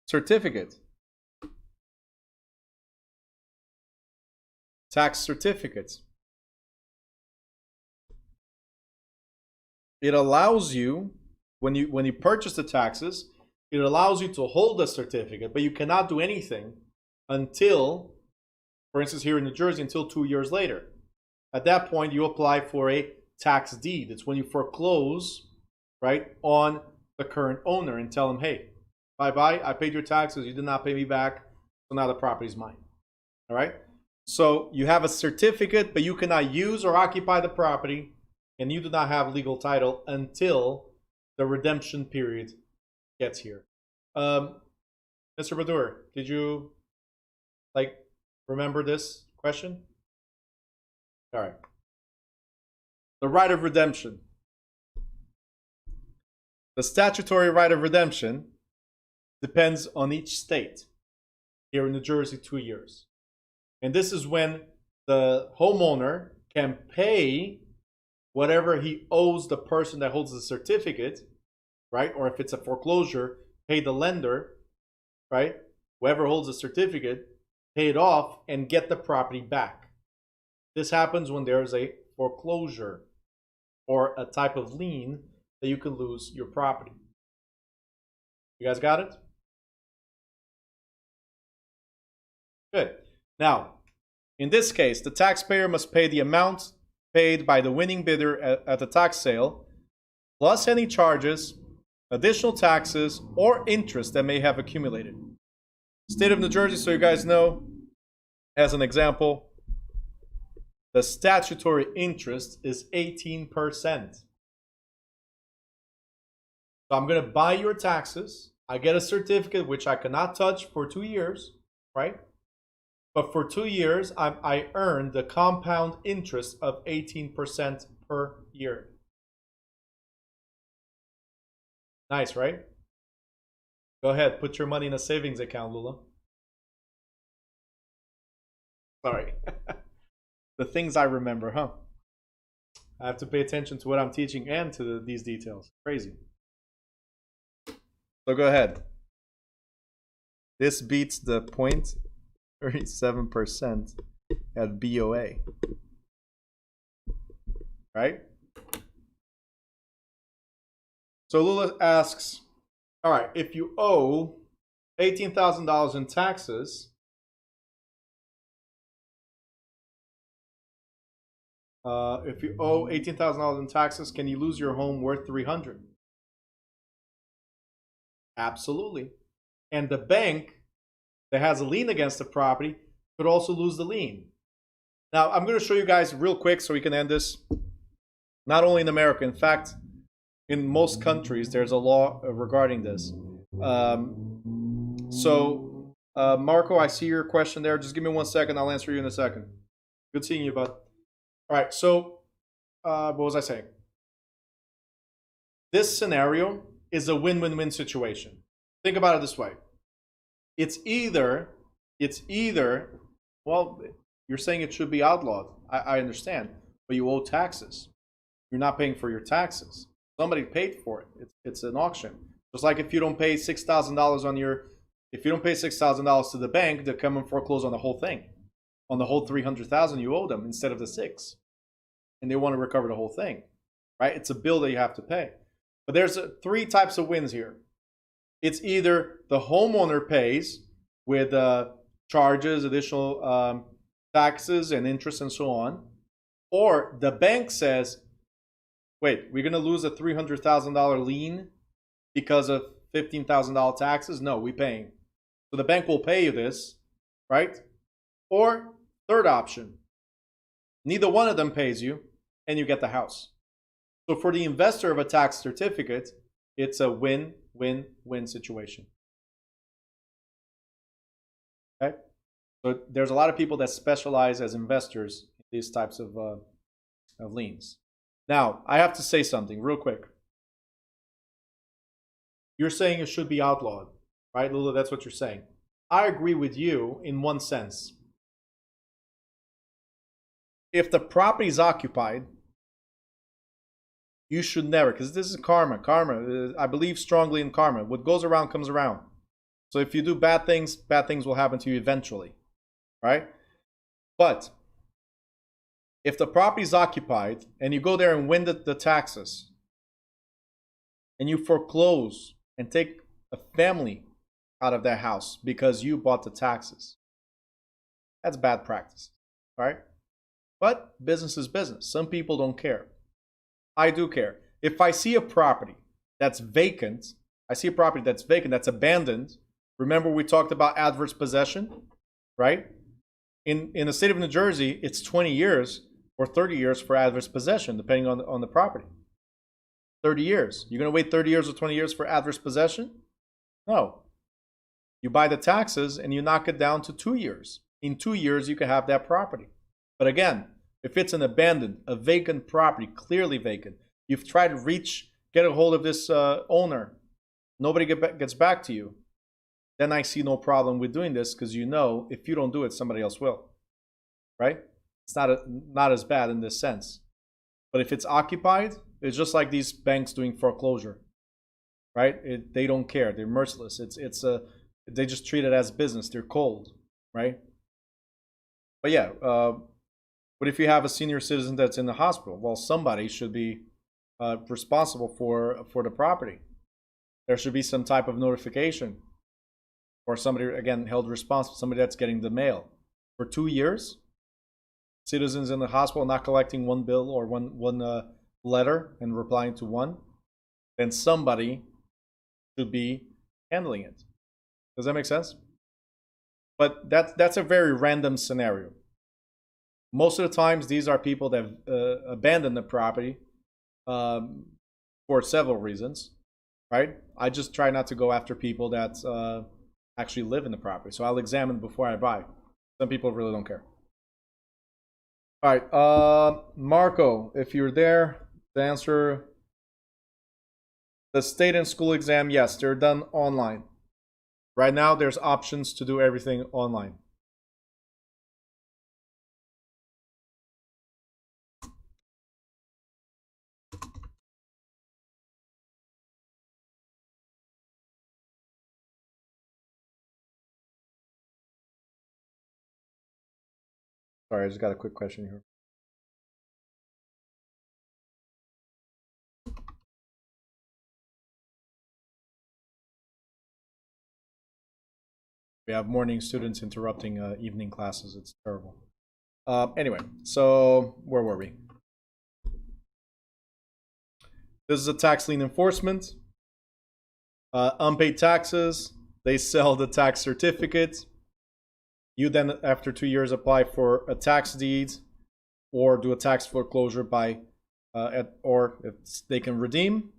certificate. Tax certificates. It allows you, when you purchase the taxes, it allows you to hold a certificate, but you cannot do anything until, for instance, here in New Jersey, until 2 years later. At that point, you apply for a tax deed. It's when you foreclose, right, on the current owner and tell them, hey, bye-bye, I paid your taxes, you did not pay me back, so now the property's mine. All right? So you have a certificate, but you cannot use or occupy the property, and you do not have legal title until the redemption period gets here. Mr. Badur, did you remember this question? All right. The right of redemption. The statutory right of redemption depends on each state. Here in New Jersey, 2 years. And this is when the homeowner can pay whatever he owes the person that holds the certificate, right? Or if it's a foreclosure, pay the lender, right? Whoever holds the certificate, pay it off and get the property back. This happens when there's a foreclosure or a type of lien that you can lose your property. You guys got it? Good. Now, in this case, the taxpayer must pay the amount paid by the winning bidder at the tax sale, plus any charges, additional taxes, or interest that may have accumulated. State of New Jersey, so you guys know, as an example, the statutory interest is 18%. So I'm going to buy your taxes. I get a certificate which I cannot touch for 2 years, right? But for 2 years, I earn the compound interest of 18% per year. Nice, right? Go ahead, put your money in a savings account, Lula. Sorry. The things I remember, huh? I have to pay attention to what I'm teaching and to these details. Crazy. So go ahead. This beats the 0.37% at BOA. Right? So Lula asks, all right, if you owe $18,000 in taxes, if you owe $18,000 in taxes, can you lose your home worth $300,000? Absolutely. And the bank that has a lien against the property could also lose the lien. Now, I'm going to show you guys real quick so we can end this. Not only in America, in fact, in most countries, there's a law regarding this. Marco, I see your question there. Just give me 1 second. I'll answer you in a second. Good seeing you, bud. All right, so what was I saying? This scenario is a win-win-win situation. Think about it this way. It's either, well, you're saying it should be outlawed. I understand, but you owe taxes. You're not paying for your taxes. Somebody paid for it. It's an auction. Just like if you don't pay $6,000 if you don't pay $6,000 to the bank, they'll come and foreclose on the whole thing, on the whole $300,000 you owe them instead of the $6,000, and they want to recover the whole thing, right? It's a bill that you have to pay. But there's 3 types of wins here. It's either the homeowner pays with charges, additional taxes and interest and so on, or the bank says, wait, we're going to lose a $300,000 lien because of $15,000 taxes? No, we're paying. So the bank will pay you this, right? Or third option, neither one of them pays you and you get the house. So for the investor of a tax certificate, it's a win-win-win situation. Okay? So there's a lot of people that specialize as investors in these types of liens. Now, I have to say something real quick. You're saying it should be outlawed, right, Lula? That's what you're saying. I agree with you in one sense. If the property is occupied, you should never, because this is karma. Karma, I believe strongly in karma. What goes around comes around. So if you do bad things will happen to you eventually, right? But if the property is occupied and you go there and win the taxes, and you foreclose and take a family out of that house because you bought the taxes, that's bad practice, right? But business is business. Some people don't care. I do care. If I see a property that's vacant, that's abandoned. Remember we talked about adverse possession, right? In the state of New Jersey, it's 20 years or 30 years for adverse possession, depending on the property. 30 years. You're going to wait 30 years or 20 years for adverse possession? No. You buy the taxes and you knock it down to 2 years. In 2 years, you can have that property. But again, if it's an abandoned, a vacant property, clearly vacant, you've tried to get a hold of this owner, nobody gets back to you, then I see no problem with doing this, because you know if you don't do it, somebody else will, right? It's not as bad in this sense. But if it's occupied, it's just like these banks doing foreclosure, right? They don't care. They're merciless. They just treat it as business. They're cold, right? But yeah, but if you have a senior citizen that's in the hospital, well, somebody should be responsible for the property. There should be some type of notification, or somebody, again, held responsible, somebody that's getting the mail. For 2 years, citizens in the hospital not collecting one bill or one letter and replying to one, then somebody should be handling it. Does that make sense? But that's a very random scenario. Most of the times, these are people that abandon the property for several reasons, right? I just try not to go after people that actually live in the property. So I'll examine before I buy. Some people really don't care. All right, Marco, if you're there, to answer the state and school exam, yes, they're done online. Right now, there's options to do everything online. Sorry, I just got a quick question here. We have morning students interrupting evening classes. It's terrible. Anyway, so where were we? This is a tax lien enforcement. Unpaid taxes. They sell the tax certificate. You then, after 2 years, apply for a tax deed or do a tax foreclosure or if they can redeem,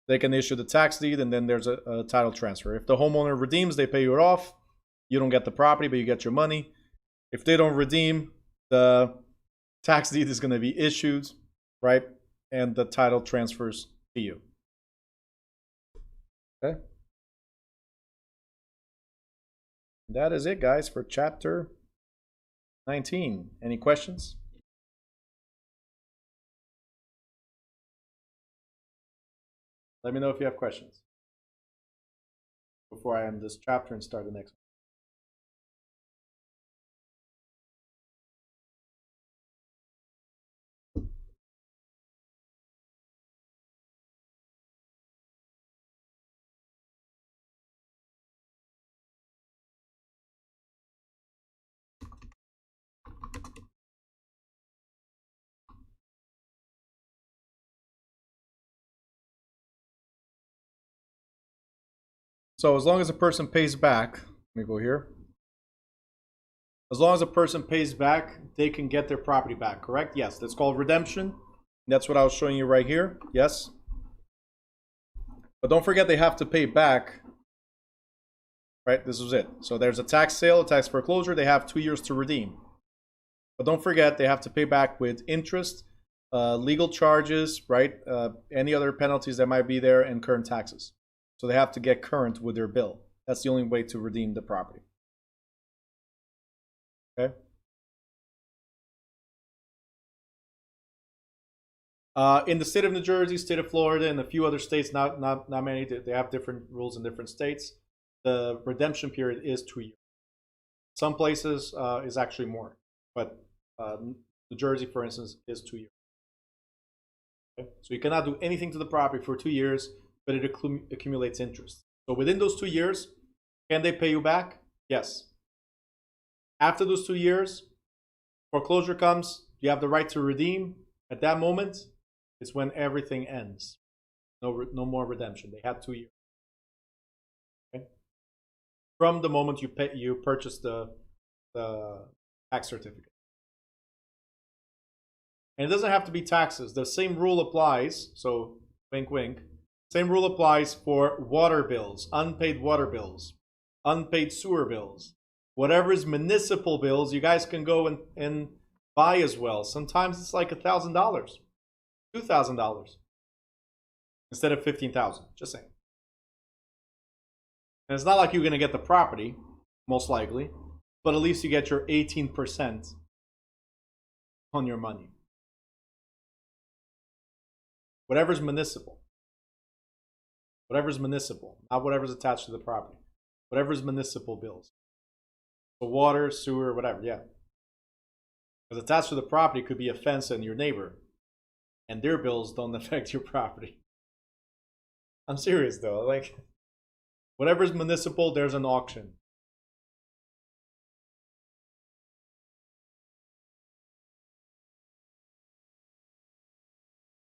they can issue the tax deed, and then there's a title transfer. If the homeowner redeems, they pay you it off. You don't get the property, but you get your money. If they don't redeem, the tax deed is going to be issued, right? And the title transfers to you. Okay. That is it, guys, for chapter 19. Any questions? Let me know if you have questions before I end this chapter and start the next one. So as long as a person pays back, let me go here. As long as a person pays back, they can get their property back, correct? Yes, that's called redemption. That's what I was showing you right here, yes? But don't forget they have to pay back, right? This was it. So there's a tax sale, a tax foreclosure, they have 2 years to redeem. But don't forget they have to pay back with interest, legal charges, right? Any other penalties that might be there, and current taxes. So they have to get current with their bill. That's the only way to redeem the property. Okay. In the state of New Jersey, state of Florida, and a few other states, not many, they have different rules in different states. The redemption period is 2 years. Some places is actually more, but New Jersey, for instance, is 2 years. Okay? So you cannot do anything to the property for 2 years, but it accumulates interest. So within those 2 years, can they pay you back? Yes. After those 2 years, foreclosure comes, you have the right to redeem. At that moment, it's when everything ends. No more redemption. They had 2 years. Okay? From the moment you purchase the tax certificate. And it doesn't have to be taxes. The same rule applies. So wink, wink. Same rule applies for water bills, unpaid water bills, unpaid sewer bills. Whatever is municipal bills, you guys can go and buy as well. Sometimes it's like $1,000, $2,000 instead of $15,000. Just saying. And it's not like you're going to get the property, most likely, but at least you get your 18% on your money. Whatever's municipal. Whatever's municipal, not whatever's attached to the property. Whatever's municipal bills. So water, sewer, whatever, yeah. Because attached to the property could be a fence and your neighbor. And their bills don't affect your property. I'm serious though. Like, whatever's municipal, there's an auction.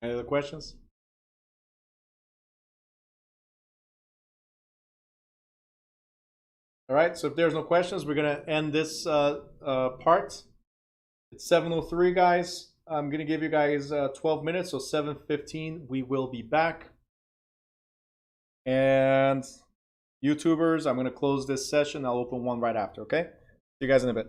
Any other questions? All right, so if there's no questions, we're going to end this part. It's 7:03, guys. I'm going to give you guys 12 minutes, so 7:15, we will be back. And YouTubers, I'm going to close this session. I'll open one right after, okay? See you guys in a bit.